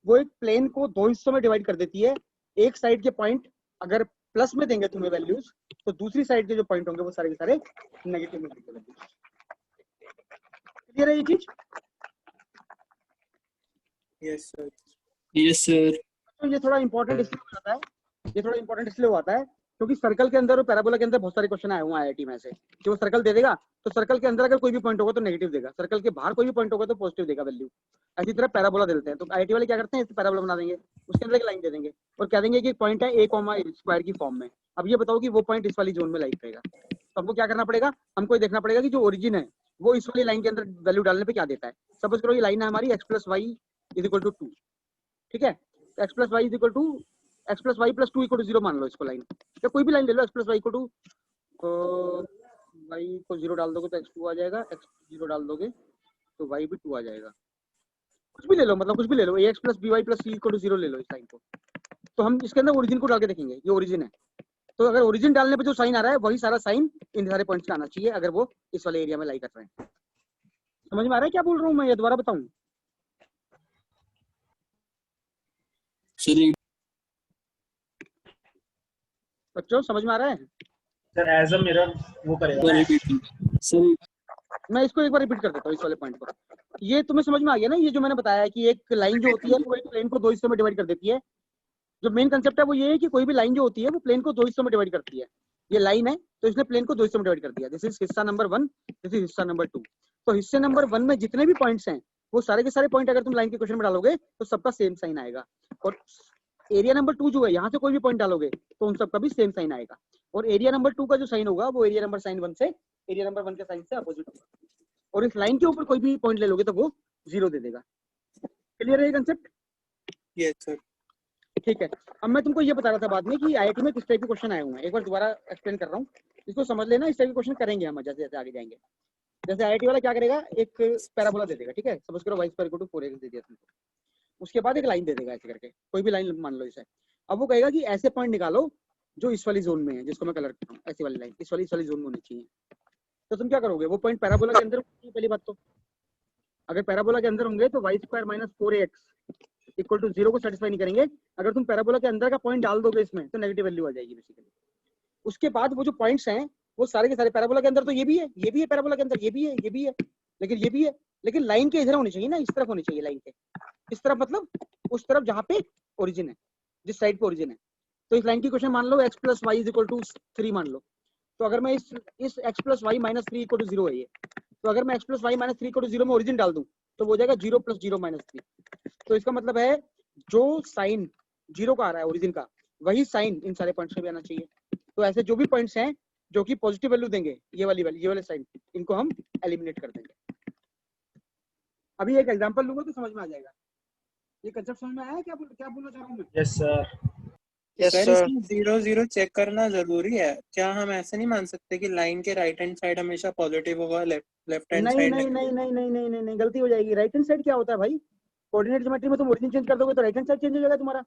वो एक प्लेन को दो हिस्सों में डिवाइड कर देती है। एक साइड के पॉइंट अगर प्लस में देंगे तुम्हें वैल्यूज, तो दूसरी साइड के जो पॉइंट होंगे वो सारे के सारे नेगेटिव में देंगे वैल्यूज। क्लियर है ये चीज? Yes sir. Yes sir. तो ये थोड़ा इंपॉर्टेंट इसलिए हो जाता है, ये थोड़ा इंपॉर्टेंट इसलिए हो जाता है क्योंकि सर्कल के अंदर और पैराबोला के अंदर बहुत सारे क्वेश्चन आए हुए हैं आईआईटी में से, कि वो सर्कल दे देगा तो सर्कल के अंदर अगर कोई भी पॉइंट होगा तो नेगेटिव देगा, सर्कल के बाहर कोई भी पॉइंट होगा तो पॉजिटिव देगा वैल्यू। ऐसी तरह पैराबोला देते हैं, तो आईआईटी वाले क्या करते हैं, पैराबोला बना देंगे, उसके अंदर एक लाइन दे देंगे और कह देंगे कि पॉइंट है a, स्क्वायर की फॉर्म में। अब ये बताओ कि वो पॉइंट इस वाली जोन में लाइक रहेगा, तो हमको क्या करना पड़ेगा, हमको देखना पड़ेगा कि जो ओरिजिन है वो इस वाली लाइन के अंदर वैल्यू डालने पे क्या देता है। सपोज करो ये लाइन है हमारी x plus y is equal to 2। ठीक है, x plus y is equal to x plus y plus 2 equal to 0 मान लो इसको लाइन, या कोई भी लाइन ले लो। x plus y equal to y को 0 डाल दोगे तो x 2 आ जाएगा, x 0 डाल दोगे तो y भी 2 आ जाएगा। कुछ भी ले लो, मतलब कुछ भी ले लो, ax plus by plus c equal to 0 ले लो इस लाइन को। तो हम इसके अंदर ओरिजिन को डाल के देखेंगे, ये ओरिजिन है, तो अगर ओरिजिन डालने पे जो साइन आ रहा है वही सारा साइन इन सारे पॉइंट्स का आना चाहिए अगर वो इस वाले एरिया में लाई कर रहे हैं। समझ में आ रहा है क्या बोल रहा हूँ मैं, ये दोबारा बताऊं? बच्चों समझ में आ रहा है? सर एज अ मिरर वो करेगा सर मैं इसको एक बार रिपीट कर देता हूँ इस वाले पॉइंट को। ये तुम्हें समझ में आ गया ना, ये जो मैंने बताया कि एक लाइन जो होती है वो एक प्लेन को दो हिस्सों में डिवाइड कर देती है। जो मेन कंसेप्ट है वो ये है कि कोई भी लाइन जो होती है वो प्लेन को दो हिस्सों में डिवाइड करती है। ये लाइन है तो इसने प्लेन को दो हिस्सों में डिवाइड कर दिया, दिस इज हिस्सा नंबर 1, दिस इज हिस्सा नंबर 2। तो हिस्से नंबर 1 में जितने भी पॉइंट्स हैं वो सारे के सारे पॉइंट अगर तुम लाइन के क्वेश्चन में डालोगे तो सबका सेम साइन आएगा, और एरिया नंबर 2 जो है यहाँ से कोई भी पॉइंट डालोगे तो उन सबका भी सेम साइन आएगा, और एरिया नंबर 2 का जो साइन होगा वो एरिया नंबर साइन 1 से, एरिया नंबर 1 के साइन से अपोजिट होगा, और इस लाइन के ऊपर कोई भी पॉइंट ले लोगे तो वो 0 दे देगा। क्लियर है ये कंसेप्ट? Yes sir. ठीक है, अब मैं तुमको ये बता रहा था बाद में कि आईआईटी में किस टाइप के क्वेश्चन आए हुए हैं, एक बार दोबारा एक्सप्लेन कर रहा हूँ, इसको समझ लेना। इस टाइप के क्वेश्चन करेंगे हम जैसे जैसे आगे जाएंगे। जैसे आईआईटी वाला क्या करेगा, एक पैराबोला दे देगा, ठीक है, सपोज करो y square equal to 4x दे दिया तुमको, उसके बाद एक लाइन दे देगा ऐसे करके, कोई भी लाइन मान लो इसे। अब वो कहेगा कि ऐसे पॉइंट निकालो जो इस वाली जोन में है, जिसको मैं कलर करता हूँ, ऐसी वाली लाइन इस वाली जोन में होनी चाहिए। तो तुम क्या करोगे, वो पॉइंट पैराबोला के अंदर होंगे। पहली बात तो अगर पैराबोला के अंदर होंगे तो y square minus 4x equal to 0 को सेटिस्फाई नहीं करेंगे। अगर तुम पैराबोला के अंदर का पॉइंट डाल दोगे इसमें तो नेगेटिव वैल्यू आ जाएगी बेसिकली। उसके बाद वो जो पॉइंट्स हैं वो सारे के सारे पैराबोला के अंदर, तो ये भी है, ये भी है पैराबोला के अंदर, ये भी है, ये भी है, लेकिन ये भी है, लेकिन लाइन के इधर होनी चाहिए ना, इस तरफ होनी चाहिए लाइन के, इस तरफ मतलब उस तरफ जहाँ पे ओरिजिन है, जिस साइड पे ओरिजिन है। तो इस लाइन की क्वेश्चन मान लो x plus y is equal to 3 मान लो, तो अगर मैं इस x plus y minus 3 equal to 0 है ये, तो अगर मैं x plus y minus 3 equal to 0 में ओरिजिन डाल दूं तो वो हो जाएगा 0 प्लस 0 माइनस 3। तो इसका मतलब है जो साइन 0 का आ रहा है ओरिजिन का, वही साइन इन सारे पॉइंट्स में भी आना चाहिए। तो ऐसे जो भी पॉइंट्स हैं जो कि पॉजिटिव वैल्यू देंगे, ये वाले साइन, इनको हम एलिमिनेट कर देंगे। अभी एक एग्जांपल लूंगा तो समझ में आ जाएगा। ये कंसेप्ट समझ में आया? क्या बोलना चाह रहा हूँ मैं? Yes sir. सर इसमें 0 0 चेक करना जरूरी है क्या? हम ऐसे नहीं मान सकते कि लाइन के राइट हैंड साइड हमेशा पॉजिटिव होगा, लेफ्ट हैंड नहीं साइड नहीं नहीं नहीं नहीं नहीं नहीं, गलती हो जाएगी। राइट हैंड साइड क्या होता है भाई? कोऑर्डिनेट ज्योमेट्री में तुम ओरिजिन चेंज कर दोगे तो राइट हैंड साइड चेंज हो जाएगा तुम्हारा।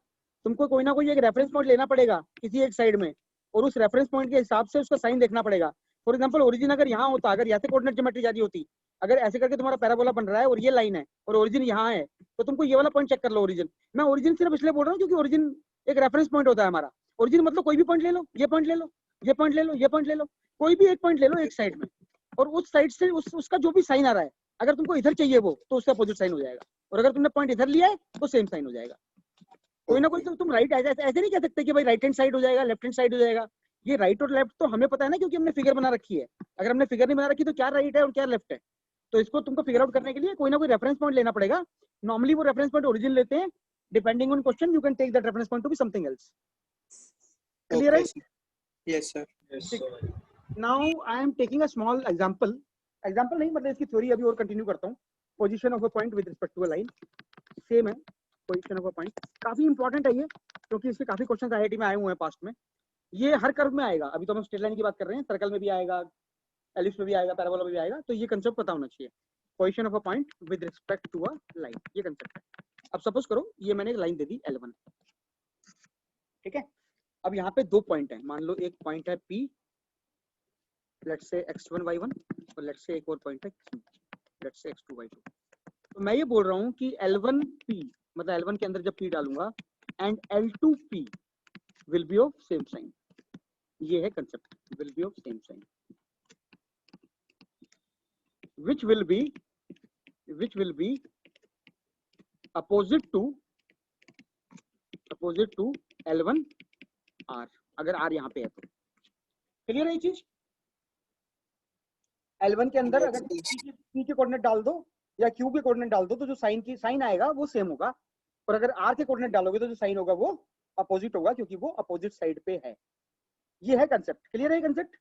तुमको कोई ना कोई एक रेफरेंस पॉइंट लेना पड़ेगा किसी एक साइड में, और उस रेफरेंस पॉइंट के हिसाब से उसका साइन देखना पड़ेगा। फॉर एग्जांपल ओरिजिन अगर यहाँ होता, अगर यहाँ से कोऑर्डिनेट ज्योमेट्री जारी होती, अगर ऐसे करके तुम्हारा पैराबोला बन रहा है और ये लाइन है और ओरिजिन यहाँ है, तो तुमको ये वाला पॉइंट चेक कर लो ओरिजिन। मैं ओरिजिन सिर्फ इसलिए बोल रहा हूँ क्योंकि ओरिजिन एक रेफरेंस पॉइंट होता है हमारा। ओरिजिन मतलब कोई भी पॉइंट ले लो, ये पॉइंट ले लो, ये पॉइंट ले लो, ये पॉइंट ले लो, कोई भी एक पॉइंट ले लो एक साइड में, और उस साइड से उसका जो भी साइन आ रहा है, अगर तुमको इधर चाहिए वो, तो उसका अपोजिट साइन हो जाएगा, और अगर तुमने पॉइंट इधर लिया है तो सेम साइन हो जाएगा। कोई ना कोई तो तुम राइट ऐसे नहीं कह सकते कि भाई राइट हैंड साइड हो जाएगा, लेफ्ट हैंड साइड हो जाएगा। ये राइट और लेफ्ट तो हमें पता है ना, क्योंकि हमने फिगर बना रखी है। अगर हमने फिगर नहीं बना रखी तो क्या राइट है और क्या लेफ्ट है, तो इसको तुमको फिगर आउट करने के लिए कोई ना कोई रेफरेंस पॉइंट लेना पड़ेगा। नॉर्मली वो रेफरेंस पॉइंट ओरिजिन लेते हैं, depending on question you can take that reference point to be something else. Clear है? Yes sir. Yes sir. Now I am taking a small example नहीं, मतलब इसकी थ्योरी अभी और कंटिन्यू करता हूँ। Position of a point with respect to a line, same है पोजीशन ऑफ अ पॉइंट। काफी इंपॉर्टेंट है ये, क्योंकि इसके काफी क्वेश्चन आईआईटी में आए हुए हैं पास्ट में। ये हर कर्व में आएगा। अभी तो हम स्ट्रेट लाइन की बात कर रहे हैं, सर्कल में भी आएगा, एलिप्स में भी आएगा, पैराबोला में भी आएगा। तो ये कंसेप्ट पता होना चाहिए, position of a point with respect to a line, ये कंसेप्ट है। अब सपोज करो ये मैंने एक लाइन दे दी L1, ठीक है। अब यहाँ पे दो पॉइंट है, मान लो एक पॉइंट है P, let's say x1 y1, और लेट्स से एक और पॉइंट है Q, let's say x2 y2। तो मैं ये बोल रहा हूँ कि L1P, मतलब L1 के अंदर जब P डालूंगा, and L2P will be of same sign. ये है concept, will be of same sign, which will be opposite to L1 R, अगर R यहाँ पे है तो। क्लियर है ये चीज? L1 के अंदर अगर P के कोऑर्डिनेट डाल दो या Q के कोऑर्डिनेट डाल दो, तो जो साइन आएगा वो सेम होगा, और अगर R के कोऑर्डिनेट डालोगे तो जो साइन होगा वो अपोजिट होगा, क्योंकि वो अपोजिट साइड पे है। ये है कंसेप्ट। क्लियर है ये कंसेप्ट?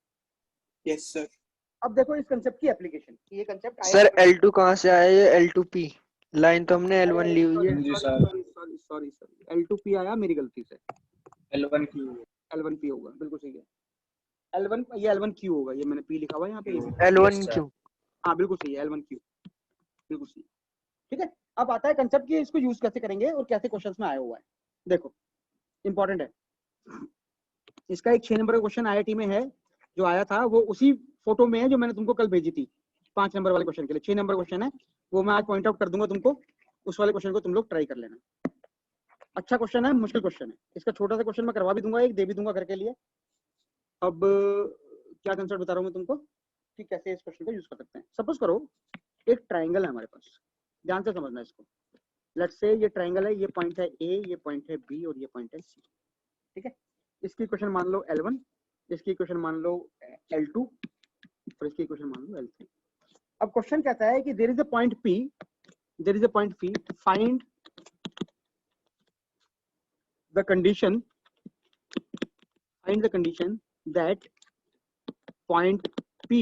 Yes sir. अब देखो इस कंसेप्ट की एप्लीकेशन। ये कंसेप्ट सर L2 कहाँ से आया? ये L2P लाइन तो हमने L1 ली हुई है। जी सर। सॉरी L2P आया मेरी गलती से, L1P होगा, बिल्कुल सही है। ये L1Q होगा, ये मैंने P लिखा हुआ है यहाँ पे। L1 क्यों? हाँ बिल्कुल सही है, L1Q, बिल्कुल सही। ठीक है, अब आता है कंसेप्ट की इसको यूज कैसे करेंगे और कैसे क्वेश्चंस में आया हुआ है। देखो इंपॉर्टेंट है इसका। एक 6 नंबर का क्वेश्चन आईआईटी में है जो आया था, वो उसी फोटो में है जो मैंने तुमको कल भेजी थी 5 नंबर वाले क्वेश्चन के लिए। 6 नंबर क्वेश्चन है वो, मैं आज पॉइंट आउट कर दूंगा तुमको। उस वाले क्वेश्चन को तुम लोग ट्राई कर लेना। अच्छा क्वेश्चन है, मुश्किल क्वेश्चन है। इसका छोटा सा क्वेश्चन मैं करवा भी दूंगा, एक दे भी दूंगा घर के लिए। अब क्या कंसेप्ट बता रहा हूँ मैं तुमको कि कैसे इस क्वेश्चन को यूज कर सकते हैं। सपोज करो एक ट्राइंगल है हमारे पास, ध्यान से समझना इसको। लेट्स से ये ट्राइंगल है, ये पॉइंट है A, ये पॉइंट है B और ये पॉइंट है C, ठीक है। इसकी इक्वेशन मान लो L1, इसकी इक्वेशन मान लो L2 और इसकी इक्वेशन मान लो L3। अब क्वेश्चन कहता है कि there is a point P, find the condition that point P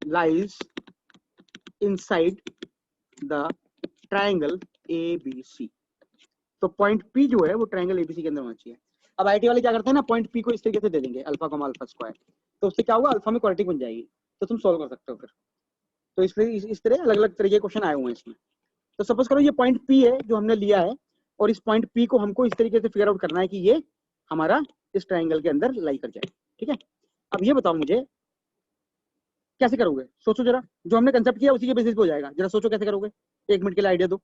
lies inside the triangle ABC। तो पॉइंट P जो है वो ट्रायंगल ABC के अंदर होना चाहिए। अब आईटी वाले क्या करते हैं ना, पॉइंट P को इस तरीके से दे देंगे अल्फा कॉमा अल्फा स्क्वायर, तो उससे क्या होगा, अल्फा में क्वाड्रेटिक बन जाएगी, तो तुम सॉल्व कर सकते हो फिर। तो इसलिए इस तरह अलग अलग तरीके के क्वेश्चन आए हुए हैं इसमें। तो सपोज करो ये पॉइंट P है जो हमने लिया है, और इस पॉइंट P को हमको इस तरीके से फिगर आउट करना है कि ये हमारा इस ट्रायंगल के अंदर लाई कर जाए, ठीक है। अब ये बताओ मुझे कैसे करोगे, सोचो जरा। जो हमने कंसेप्ट किया उसी के बेसिस पे हो जाएगा, जरा सोचो कैसे करोगे, 1 मिनट के लिए आइडिया दो।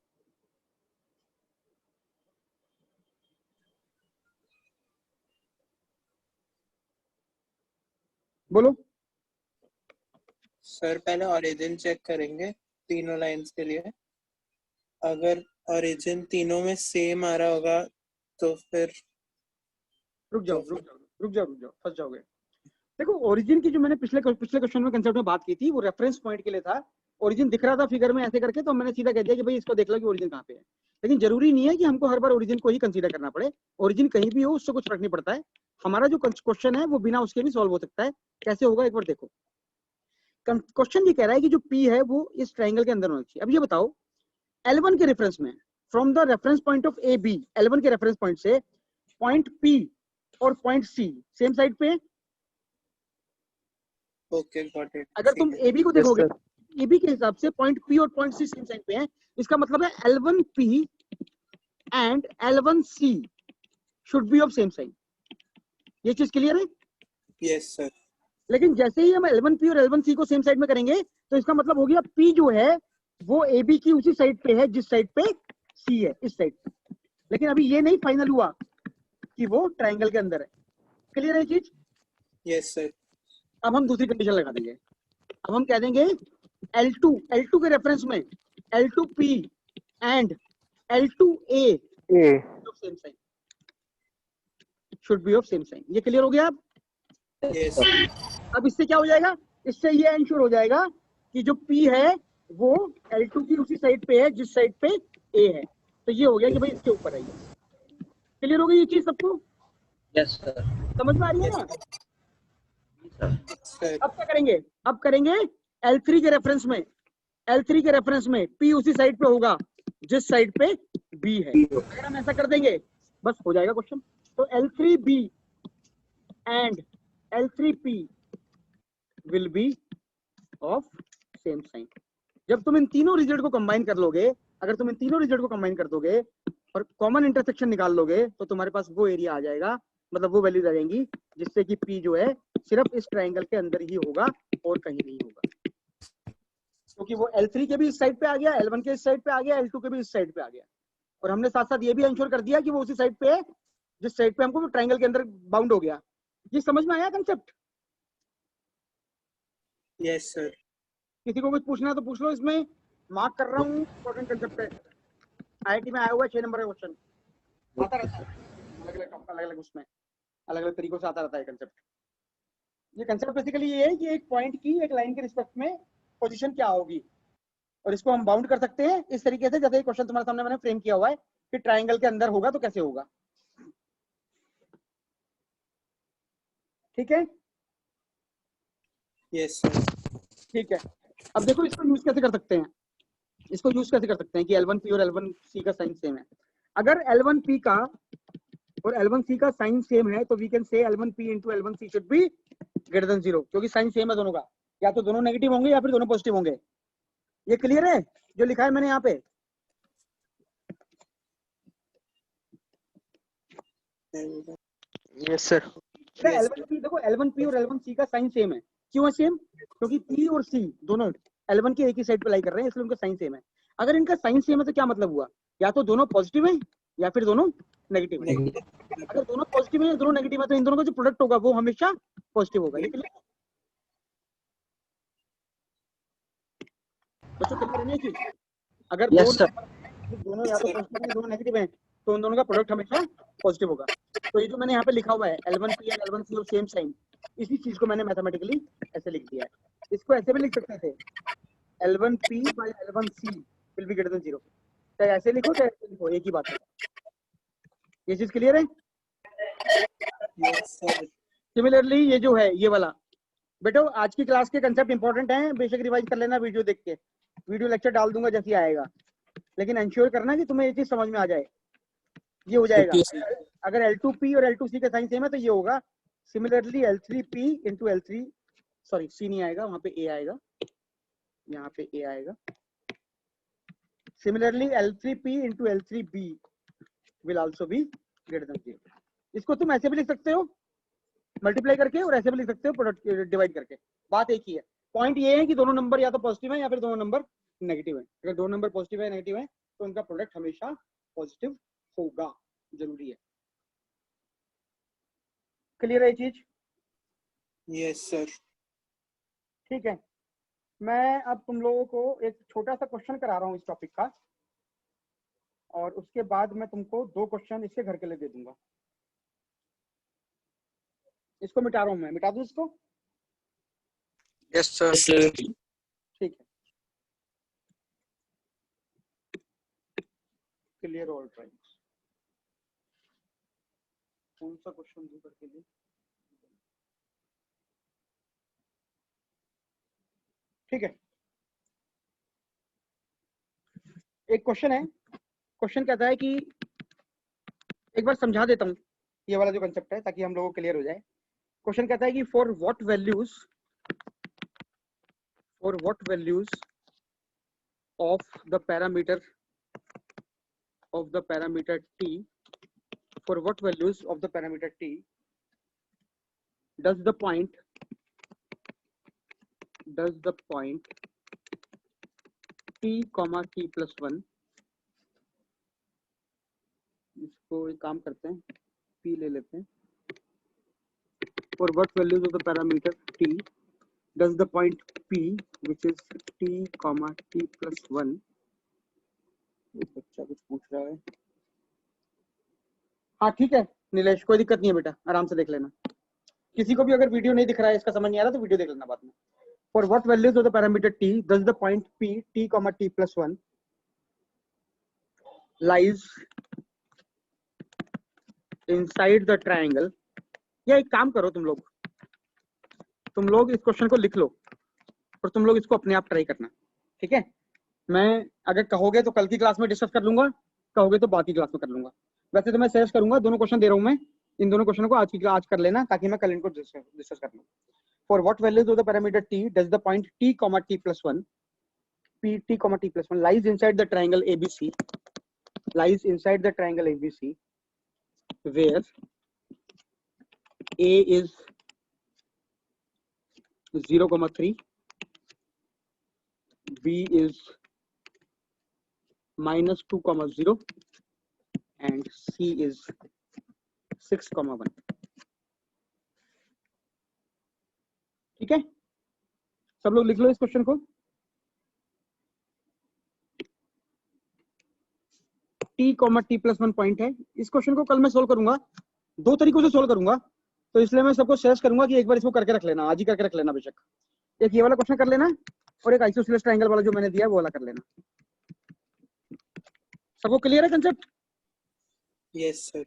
बोलो। सर पहले ओरिजिन चेक करेंगे तीनों लाइंस के लिए। अगर ओरिजिन तीनों में सेम आ रहा होगा तो फिर रुक जाओ फंस जाओगे। देखो ओरिजिन की जो मैंने पिछले क्वेश्चन में कंसेप्ट में बात की थी, वो रेफरेंस पॉइंट के लिए था। ओरिजिन दिख रहा था फिगर में ऐसे करके, तो मैंने सीधा कह दिया कि भाई इसको देख लो कि ओरिजिन कहाँ पे है। लेकिन जरूरी नहीं है कि हमको हर बार ओरिजिन को ही कंसीडर करना पड़े, ओरिजिन कहीं भी हो उससे कुछ फर्क नहीं पड़ता है। हमारा जो क्वेश्चन है वो बिना उसके भी सॉल्व हो सकता है। कैसे होगा एक बार देखो। क्वेश्चन ये कह रहा है कि जो P है वो इस ट्राइंगल के अंदर होना चाहिए। अब ये बताओ L1 के रेफरेंस में, from the reference point of A B, L1 के रेफरेंस पॉइंट से पॉइंट P और पॉइंट C सेम साइड पे। Okay got it. अगर तुम ए बी को देखोगे, ए बी के हिसाब से पॉइंट P और पॉइंट C सेम साइड पे है, इसका मतलब है L1P and L1C should be of same side. ये चीज क्लियर है? Yes sir. लेकिन जैसे ही हम L1P और L1C को सेम साइड में करेंगे तो इसका मतलब हो गया P जो है वो AB की उसी साइड पे है जिस साइड पे C है, इस साइड पे। लेकिन अभी ये नहीं फाइनल हुआ कि वो ट्रायंगल के अंदर है। क्लियर है चीज? Yes sir. अब हम दूसरी कंडीशन लगा देंगे। अब हम कह देंगे L2 के रेफरेंस में L2P and L2A of same sign should be of same sign. ये क्लियर हो गया? अब यस। अब इससे क्या हो जाएगा, इससे ये एंश्योर हो जाएगा कि जो P है वो L2 की उसी साइड पे है जिस साइड पे A है। तो ये हो गया कि भाई इसके ऊपर है ये। क्लियर हो गई ये चीज सबको? Yes sir. समझ में आ रही है ना? सर अब क्या करेंगे, अब करेंगे L3 के रेफरेंस में, L3 के रेफरेंस में P उसी साइड पे होगा जिस साइड पे B है। अगर हम ऐसा कर देंगे बस हो जाएगा क्वेश्चन। तो L3B and L3P will be of same sign। जब तुम इन तीनों रिजल्ट को कंबाइन कर लोगे, अगर तुम इन तीनों रिजल्ट को कंबाइन कर दोगे और कॉमन इंटरसेक्शन निकाल लोगे तो तुम्हारे पास वो एरिया आ जाएगा, मतलब वो वैल्यूज आ जाएंगी जिससे कि P जो है सिर्फ इस ट्रायंगल के अंदर ही होगा और कहीं नहीं होगा। क्योंकि वो L3 के भी इस साइड पे आ गया, L1 के इस साइड पे आ गया, L2 के भी इस साइड पे आ गया, और हमने साथ साथ ये भी इंश्योर कर दिया कि वो उसी साइड पे है जिस साइड पे हमको ट्रायंगल के अंदर बाउंड हो गया। ये समझ में आया कंसेप्ट? Yes sir. किसी को कुछ पूछना है तो पूछ लो। इसमें मार्क कर रहा हूँ, इंपॉर्टेंट कंसेप्ट है, आईआईटी में आया हुआ है 6 नंबर का क्वेश्चन, आता रहता है अलग अलग उसमें अलग अलग तरीकों से आता रहता है कंसेप्ट। ये कंसेप्ट बेसिकली ये है कि एक पॉइंट की एक लाइन के रिस्पेक्ट में पोजीशन क्या होगी, और इसको हम बाउंड कर सकते हैं इस तरीके से जैसे क्वेश्चन तुम्हारे सामने मैंने फ्रेम किया हुआ है कि ट्रायंगल के अंदर होगा तो कैसे होगा। ठीक है? Yes sir. ठीक है। अब देखो इसको यूज कैसे कर सकते हैं, इसको यूज कैसे कर सकते हैं कि L1P और L1C का साइन सेम है। अगर L1P का और L1C का साइन सेम है तो we can say L1P into L1C should be greater than 0, क्योंकि साइन सेम है दोनों का, या तो दोनों नेगेटिव होंगे या फिर दोनों पॉजिटिव होंगे। ये क्लियर है जो लिखा है मैंने यहाँ पे? Yes sir. L1P देखो, L1P और L1C का साइन सेम है। क्यों है सेम? क्योंकि P और C दोनों L1 के एक ही साइड पे लाई कर रहे हैं, इसलिए उनका साइन सेम है। अगर इनका साइन सेम है तो क्या मतलब हुआ, या तो दोनों पॉजिटिव है या फिर दोनों नेगेटिव है। अगर दोनों पॉजिटिव है या दोनों नेगेटिव है तो इन दोनों का जो प्रोडक्ट होगा वो हमेशा पॉजिटिव होगा। ये क्लियर बच्चों? क्लियर है ना ये चीज? अगर दोनों या तो पॉजिटिव है दोनों नेगेटिव है तो उन दोनों का प्रोडक्ट हमेशा पॉजिटिव होगा। तो ये जो मैंने यहाँ पे लिखा हुआ है L1P एंड L1C और सेम साइन, इसी चीज को मैंने मैथमेटिकली ऐसे लिख दिया है। इसको ऐसे भी लिख सकते थे L1P by L1C will be greater than 0। चाहे ऐसे लिखो चाहे ऐसे लिखो, एक ही बात है। ये चीज क्लियर है? Yes sir. सिमिलरली ये जो है ये वाला, बेटो आज की क्लास के कंसेप्ट इंपॉर्टेंट हैं, बेशक रिवाइज कर लेना वीडियो देख के, वीडियो लेक्चर डाल दूंगा जैसे ही आएगा, लेकिन इंश्योर करना कि तुम्हें ये चीज समझ में आ जाए। ये हो जाएगा अगर L2P और L2C का साइन सेम है तो ये होगा similarly L3P into L3, sorry C नहीं आएगा, वहां पे A आएगा, यहाँ पे A आएगा। Similarly L3P into L3B will also B greater than 0। इसको तुम ऐसे भी लिख सकते हो मल्टीप्लाई करके, और ऐसे भी लिख सकते हो प्रोडक्ट डिवाइड करके, बात एक ही है। पॉइंट ये है कि दोनों नंबर या तो पॉजिटिव है या फिर दोनों नंबर नेगेटिव है। अगर दोनों नंबर पॉजिटिव है नेगेटिव है तो उनका प्रोडक्ट हमेशा पॉजिटिव होगा, जरूरी है। क्लियर है ये चीज? Yes sir. ठीक है, मैं अब तुम लोगों को एक छोटा सा क्वेश्चन करा रहा हूँ इस टॉपिक का, और उसके बाद मैं तुमको 2 क्वेश्चन इसके घर के लिए दे दूंगा। इसको मिटा रहा हूँ मैं, मिटा दूं इसको? Yes sir. ठीक है। Clear all triangles. कौन सा क्वेश्चन दूं करके लिए? ठीक है, एक क्वेश्चन है। क्वेश्चन कहता है कि एक बार समझा देता हूँ ये वाला जो कंसेप्ट है ताकि हम लोगों को क्लियर हो जाए। क्वेश्चन कहता है कि for what values of the parameter t, for what values of the parameter t does the point t comma t plus 1, इसको एक काम करते हैं, p ले लेते हैं। for what values of the parameter t does the point p which is t comma t plus 1, बच्चा कुछ पूछ रहा है। हाँ ठीक है नीलेश, कोई दिक्कत नहीं है बेटा, आराम से देख लेना। किसी को भी अगर वीडियो नहीं दिख रहा है, इसका समझ नहीं आ रहा तो वीडियो देख लेना बाद में। For what values of the parameter t does the point p t comma t plus 1 lies inside the triangle? या एक काम करो, तुम लोग इस क्वेश्चन को लिख लो और तुम लोग इसको अपने आप ट्राई करना, ठीक है? मैं अगर कहोगे तो कल की क्लास में डिस्कस कर लूंगा, कहोगे तो बाद की क्लास में कर लूंगा। वैसे तो मैं सजेस्ट करूंगा, दोनों क्वेश्चन दे रहा हूं मैं, इन दोनों क्वेश्चन को आज कर लेना ताकि मैं कल इनको डिस्कस कर लूं। For what values of the parameter t does the point t comma t plus 1 lies inside the triangle ABC, where a is 0,3, b is -2,0 and c is 6,1। ठीक है, सब लोग लिख लो इस क्वेश्चन को। t, t plus 1 पॉइंट है। इस क्वेश्चन को कल मैं सोल्व करूंगा, दो तरीकों से सोल्व करूंगा, तो इसलिए मैं सबको सजेस्ट करूंगा कि एक बार इसको करके रख लेना, आज ही करके रख लेना बेशक। एक ये वाला क्वेश्चन कर लेना और एक आइसोसेलेस ट्रायंगल वाला जो मैंने दिया वो वाला कर लेना। सबको क्लियर है कंसेप्ट? Yes sir.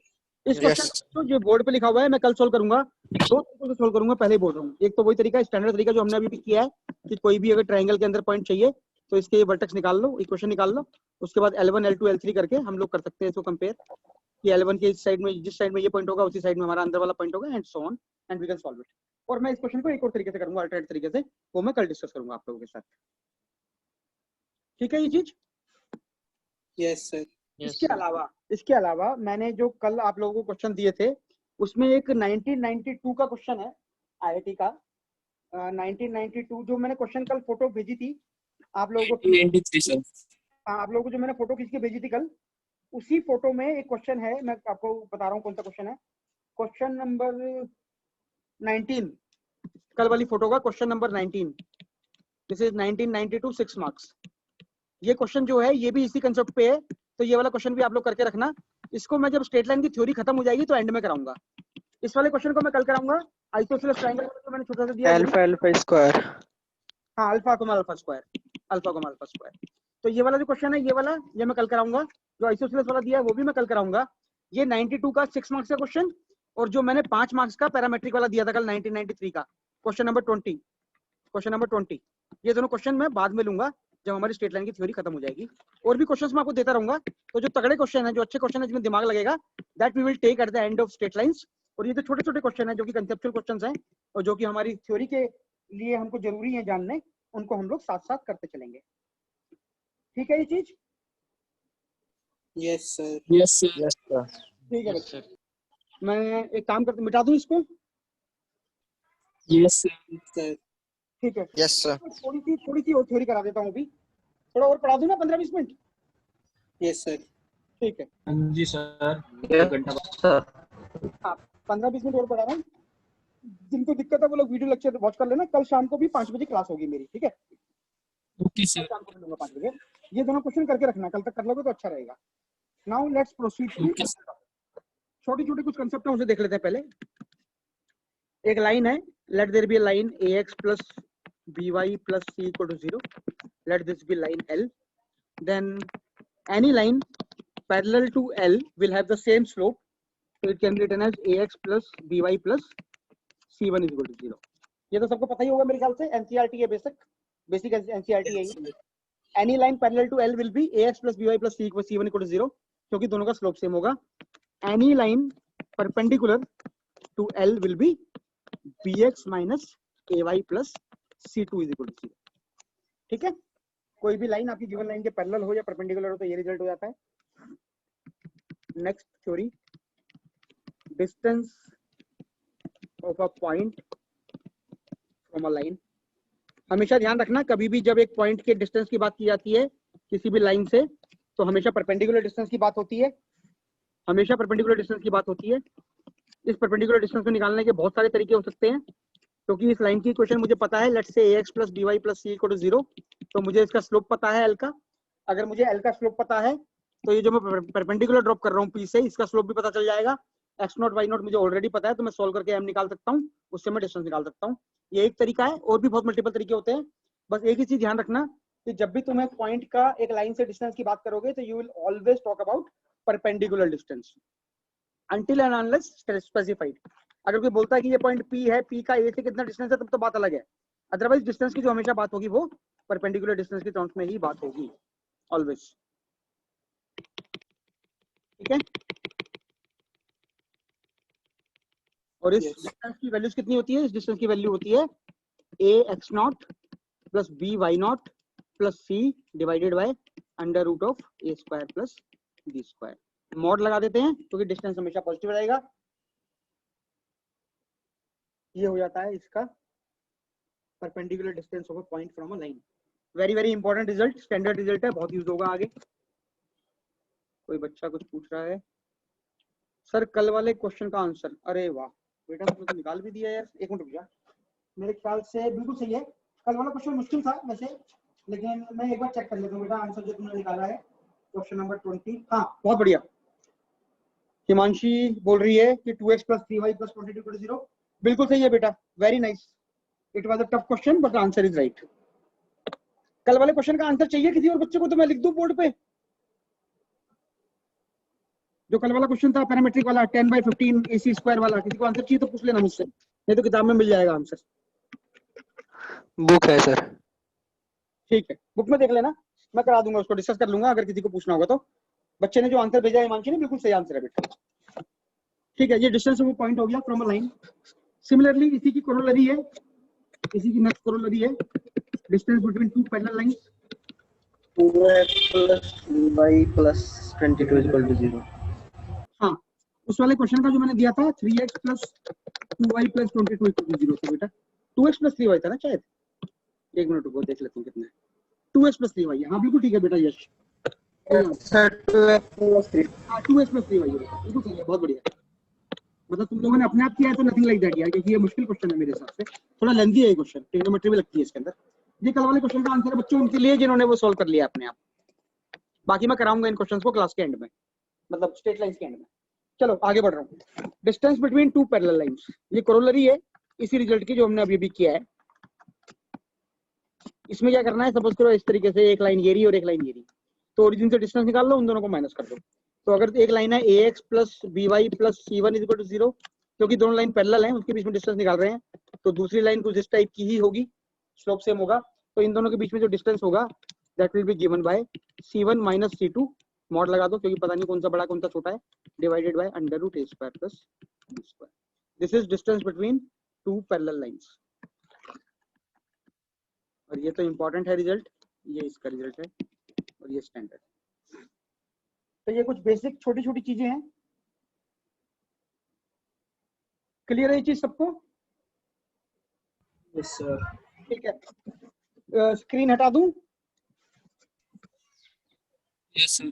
इस क्वेश्चन को जो बोर्ड पे लिखा हुआ है मैं कल सोल्व करूंगा, दो तरीकों से सोल्व करूंगा, पहले ही बोल रहा हूँ। एक तो वही तरीका, स्टैंडर्ड तरीका जो हमने अभी भी किया है कि कोई भी अगर ट्रायंगल के अंदर पॉइंट चाहिए तो इसके वर्टेक्स निकाल लो, इक्वेशन निकाल लो, उसके बाद L1 L2 L3 करके हम लोग कर सकते हैं इसको कंपेयर कि L1 के इस साइड में, जिस साइड में ये पॉइंट होगा उसी साइड में हमारा अंदर वाला पॉइंट होगा, and so on, and we can solve it. और मैं इस क्वेश्चन को एक और तरीके से करूंगा, अल्टरनेट तरीके से, वो मैं कल डिस्कस करूंगा आप लोगों के साथ। ठीक है ये चीज? Yes sir. इसके अलावा मैंने जो कल आप लोगों को क्वेश्चन दिए थे उसमें एक 1992 का क्वेश्चन है IIT का, 1992 जो मैंने क्वेश्चन कल फोटो भेजी थी आप लोगों को, 93 सर। हाँ आप लोगों को जो मैंने फोटो खींच के भेजी थी कल, उसी फोटो में एक क्वेश्चन है, मैं आपको बता रहा हूँ कौन सा क्वेश्चन है। क्वेश्चन नंबर 19, कल वाली फोटो का question number 19, this is 1992 6 marks. ये क्वेश्चन जो है ये भी इसी कंसेप्ट पे है, तो ये वाला क्वेश्चन भी आप लोग करके रखना। इसको मैं जब स्ट्रेट लाइन की थ्योरी खत्म हो जाएगी तो एंड में कराऊंगा। इस वाले क्वेश्चन को मैं कल कराऊंगा, आइसोसेलेस ट्रायंगल जो मैंने छोटा सा दिया अल्फा स्क्वायर, हाँ अल्फा कोमा अल्फा स्क्वायर। तो ये वाला जो क्वेश्चन है, ये वाला ये मैं कल कराऊंगा। जो आइसोसेलेस वाला दिया है वो भी मैं कल कराऊंगा। ये 92 का 6 मार्क्स का क्वेश्चन, और जो मैंने 5 मार्क्स का पैरामेट्रिक वाला दिया था कल 1993 का क्वेश्चन नंबर 20, ये दोनों क्वेश्चन मैं बाद में लूंगा जब हमारी स्ट्रेट लाइन की थ्योरी खत्म हो जाएगी। और भी क्वेश्चंस मैं आपको देता रहूंगा, तो जो तगड़े क्वेश्चन है, जो अच्छे क्वेश्चन है, जिसमें दिमाग लगेगा, that we will take at the end of straight lines. और ये जो छोटे छोटे क्वेश्चन है जो कि कंसेप्चुअल क्वेश्चंस हैं और जो कि हमारी थ्योरी के लिए हमको जरूरी है जानने, उनको हम लोग साथ साथ करते चलेंगे। ठीक है ये चीज? Yes sir. Yes sir. ठीक है बच्चे, मैं एक काम करता, मिटा दूं इसको? Yes sir. ठीक है, यस सर। थोड़ी सी और थ्योरी करा देता हूँ, अभी थोड़ा और पढ़ा दूं ना, 15-20 मिनट? Yes sir. ठीक है, जी सर। 1 घंटा हाँ 15-20 मिनट और पढ़ा रहा हूँ। जिनको दिक्कत है वो लोग वीडियो लेक्चर वॉच कर लेना। कल शाम को भी 5 बजे क्लास होगी मेरी, ठीक है? Okay sir. शाम को मिलूंगा 5 बजे। ये दोनों क्वेश्चन करके रखना, कल तक कर लोगे तो अच्छा रहेगा। नाउ लेट्स प्रोसीड टू छोटी छोटी कुछ कंसेप्ट है, उसे देख लेते हैं पहले। एक लाइन है, let there be a line ax plus by plus c equal to 0, let this be line L, then any line parallel to L will have the same slope, so it can be written as ax plus by plus c1 is equal to 0. ये तो सबको पता ही होगा मेरे ख्याल से, NCERT है, बेसिक NCERT है ये. Any line parallel to L will be ax plus by plus c1 equal to 0, क्योंकि दोनों का स्लोप सेम होगा. Any line perpendicular to L will be bx minus ay plus c2 is equal to 0. ठीक है, कोई भी लाइन आपकी गिवन लाइन के पैरेलल हो या परपेंडिकुलर हो तो ये रिजल्ट हो जाता है. Next theory, distance of a point from a line. हमेशा ध्यान रखना, कभी भी जब एक पॉइंट के डिस्टेंस की बात की जाती है किसी भी लाइन से, तो हमेशा परपेंडिकुलर डिस्टेंस की बात होती है, हमेशा परपेंडिकुलर डिस्टेंस की बात होती है. इस परपेंडिकुलर डिस्टेंस को निकालने के बहुत सारे तरीके हो सकते हैं, क्योंकि इस लाइन की इक्वेशन मुझे पता है, लेट्स से ax plus by plus c equal to 0, तो मुझे इसका स्लोप पता है L का. अगर मुझे L का स्लोप पता है तो ये जो मैं परपेंडिकुलर ड्रॉप कर रहा हूँ P से, इसका स्लोप भी पता चल जाएगा. x0 y0 मुझे ऑलरेडी पता है, तो मैं सॉल्व करके m निकाल सकता हूँ, उससे मैं डिस्टेंस निकाल सकता हूँ. ये एक तरीका है, और भी बहुत मल्टीपल तरीके होते हैं. बस एक ही चीज ध्यान रखना कि जब भी तुम एक पॉइंट का एक लाइन से डिस्टेंस की बात करोगे तो you will always talk about perpendicular distance until and unless specified. अगर कोई बोलता है कि ये पॉइंट P है, P का A से कितना डिस्टेंस है, तब तो बात अलग है. अदरवाइज डिस्टेंस की जो हमेशा बात होगी वो परपेंडिकुलर डिस्टेंस के टर्म्स में ही बात होगी ऑलवेज. ठीक है, और इस डिस्टेंस की वैल्यूज कितनी होती है? इस डिस्टेंस की वैल्यू होती है ax0 plus by0 plus c divided by under root of a square plus b square. Mod लगा देते हैं क्योंकि डिस्टेंस हमेशा पॉजिटिव रहेगा. ये हो जाता है इसका perpendicular distance of a point from a line. Very very important result, standard result है, बहुत यूज होगा आगे. कोई बच्चा कुछ पूछ रहा है, सर कल वाले क्वेश्चन का आंसर. अरे वाह बेटा, तुमने तो निकाल भी दिया यार. एक मिनट रुक जा, मेरे ख्याल से बिल्कुल सही है. कल वाला क्वेश्चन मुश्किल था वैसे, लेकिन मैं एक बार चेक कर लेता हूँ बेटा. आंसर जो तुमने निकाला है क्वेश्चन नंबर 20, हाँ बहुत बढ़िया. हिमांशी बोल रही है कि 2x plus 3y plus 22 equal to 0. बिल्कुल सही है बेटा, very nice. It was a tough question but the answer is right. कल वाले क्वेश्चन का आंसर चाहिए किसी और बच्चे को तो मैं लिख दूं बोर्ड पे. जो कल वाला क्वेश्चन था पैरामेट्रिक वाला 10/15 AC स्क्वायर वाला, किसी को आंसर चाहिए तो पूछ लेना मुझसे, नहीं तो किताब में मिल जाएगा आंसर. बुक है सर. ठीक है, बुक में देख लेना, मैं करा दूंगा, उसको डिस्कस कर लूंगा अगर किसी को पूछना होगा तो. बच्चे ने जो आंसर भेजा है हिमांशी ने, बिल्कुल सही आंसर है बेटा. ठीक है, ये डिस्टेंस ऑफ पॉइंट हो गया फ्रॉम अ लाइन. सिमिलरली इसी की कोरोलरी है, इसी की नेक्स्ट कोरोलरी है distance between two parallel lines. 2x plus y plus 22 is equal to 0. हाँ, उस वाले क्वेश्चन का जो मैंने दिया था 3x plus 2y plus 22 equal to 0 था बेटा. 2x plus 3y था ना शायद. एक मिनट रुको, देख लेते हैं कितना है. 2x plus 3y, हाँ बिल्कुल ठीक है बेटा. यश सर 2x plus 3. हाँ 2x plus 3y है बेटा, बिल्कुल सही है, बहुत बढ़िया. मतलब तुम लोगों ने अपने आप किया है तो नथिंग लाइक दैट यार, क्योंकि ये मुश्किल क्वेश्चन है मेरे हिसाब से, थोड़ा लेंथी है ये क्वेश्चन, ट्रिग्नोमेट्री भी लगती है इसके अंदर. ये कल वाले क्वेश्चन का आंसर है बच्चों उनके लिए जिन्होंने वो सॉल्व कर लिया अपने आप. बाकी मैं कराऊंगा इन क्वेश्चंस को क्लास के एंड में, मतलब स्ट्रेट लाइंस के एंड में. चलो आगे बढ़ रहा हूँ. Distance between two parallel lines, ये कोरोलरी है इसी रिजल्ट की जो हमने अभी भी किया है. इसमें क्या करना है, सपोज करो इस तरीके से एक लाइन ये रही और एक लाइन ये रही, तो ओरिजिन से डिस्टेंस निकाल लो, उन दोनों को माइनस कर दो. तो अगर एक लाइन है ax plus by plus c1 is equal to 0, क्योंकि दोनों लाइन पैरेलल हैं उसके बीच में डिस्टेंस निकाल रहे हैं, तो दूसरी लाइन कुछ इस टाइप की ही होगी, स्लोप सेम होगा. तो इन दोनों के बीच में जो डिस्टेंस होगा that will be given by c1 minus c2, mod लगा दो क्योंकि पता नहीं कौन सा बड़ा कौन सा छोटा है, divided by under root a square plus b square. This is distance between two parallel lines. और ये तो इंपॉर्टेंट है रिजल्ट, ये इसका रिजल्ट है और ये स्टैंडर्ड. तो ये कुछ बेसिक छोटी छोटी चीजें हैं. क्लियर है ये चीज सबको? Yes sir. ठीक है, स्क्रीन हटा दूं? Yes sir.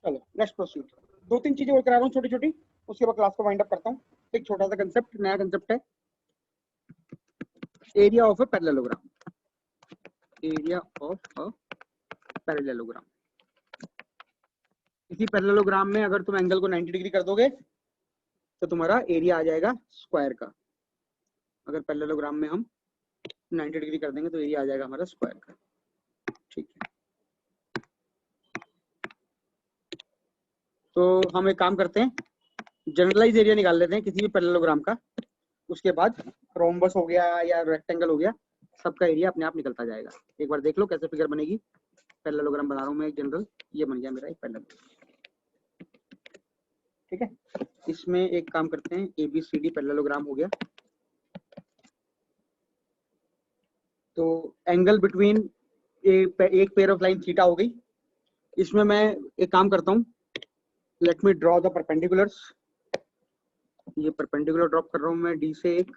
चलो नेक्स्ट प्रोसीड. दो तीन चीजें और करा रहा हूँ छोटी छोटी, उसके बाद क्लास को वाइंड अप करता हूँ. एक छोटा सा कंसेप्ट, नया कंसेप्ट है, area of a parallelogram. Area of a parallelogram. इसी पैरेललोग्राम में अगर तुम एंगल को 90 डिग्री कर दोगे तो तुम्हारा एरिया आ जाएगा स्क्वायर का. अगर पैरेललोग्राम में हम 90 डिग्री कर देंगे तो एरिया आ जाएगा हमारा स्क्वायर का. ठीक है, तो हम एक काम करते हैं, जनरलाइज एरिया निकाल लेते हैं किसी भी पैरेललोग्राम का, उसके बाद रोम्बस हो गया या रेक्टेंगल हो गया, सबका एरिया अपने आप निकलता जाएगा। एक बार देख लो कैसे फिगर बनेगी। पैरेललोग्राम बना रहा हूँ मैं एक जनरल, ये बन गया मेरा एक पैरेललोग्राम। ठीक है, इसमें एक काम करते हैं, ABCD पैरेललोग्राम हो गया। तो एंगल बिटवीन एक पेयर ऑफ लाइन थीटा हो गई। इसमें मैं एक काम करता हूँ, let me draw the perpendiculars. ये परपेंडिकुलर ड्रॉप कर रहा हूँ मैं D से एक,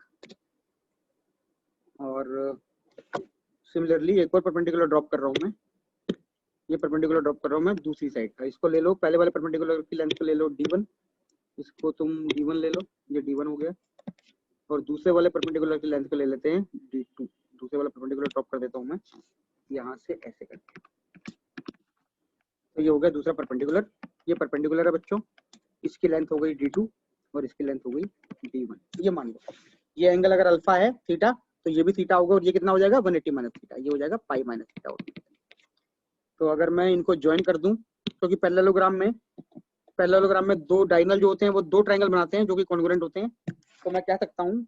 और सिमिलरली एक और परपेंडिकुलर ड्रॉप कर रहा हूँ मैं, ये परपेंडिकुलर ड्रॉप कर रहा हूँ मैं दूसरी साइड का। इसको ले लो, पहले वाले परपेंडिकुलर की लेंथ को ले लो D1, इसको तुम D1 ले लो, ये D1 हो गया। और दूसरे वाले परपेंडिकुलर की लेंथ को ले लेते हैं D2। दूसरे वाला परपेंडिकुलर ड्रॉप कर देता हूँ मैं यहाँ से ऐसे करके। तो ये हो गया दूसरा परपेंडिकुलर। ये परपेंडिकुलर है बच्चों, इसकी लेंथ हो गई D2 और इसकी लेंथ हो गई D1। ये मान लो ये एंगल अगर अल्फा है थीटा, तो ये भी थीटा होगा, और ये कितना हो जाएगा 180 माइनस थीटा, ये हो जाएगा पाई माइनस थीटा। तो अगर मैं इनको ज्वाइन कर दूं, क्योंकि पैरेललोग्राम में दो डायगोनल जो होते हैं वो दो ट्रायंगल बनाते हैं जो कि कॉन्ग्रुएंट होते हैं, तो मैं कह सकता हूँ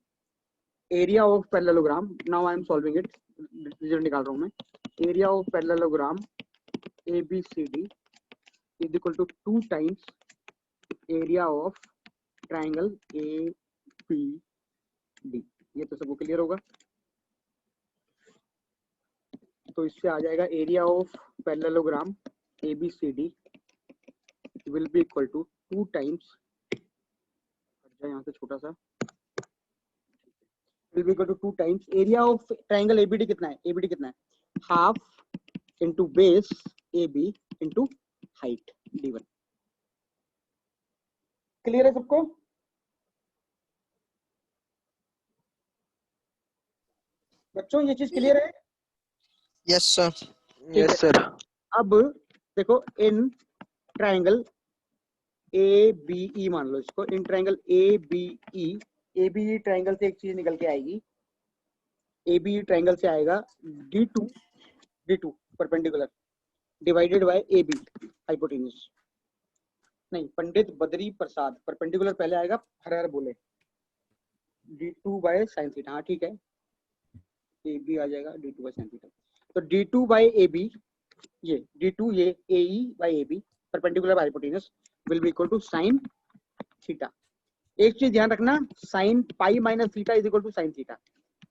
area of parallelogram, now I am solving it, result निकाल रहा हूँ मैं। Area of parallelogram ABCD is equal to 2 times area of triangle ABD। ये तो सबको क्लियर होगा। तो इससे आ जाएगा area of parallelogram ABCD will be equal to 2 times, यहाँ से छोटा सा, will be equal to 2 times area of triangle ABD। कितना है ABD? कितना है? Half into base AB into height D1। Clear है सबको? बच्चों ये चीज क्लियर है? Yes sir. Yes sir. अब देखो इन ट्रायंगल ABE मान लो इसको, इन ट्रायंगल ABE ट्रायंगल से एक चीज निकल के आएगी, ABE ट्रायंगल से आएगा D2 perpendicular divided by AB hypotenuse. नहीं, पंडित बद्री प्रसाद, परपेंडिकुलर पहले आएगा, हर हर बोले, D2 बाय साइन थीटा। हाँ ठीक है, AB आ जाएगा D2 बाय साइन थीटा। तो D2 बाय AB, ये D2 ये AE by AB perpendicular by hypotenuse will be equal to sine theta. एक चीज ध्यान रखना, sine pi minus theta is equal to sine theta.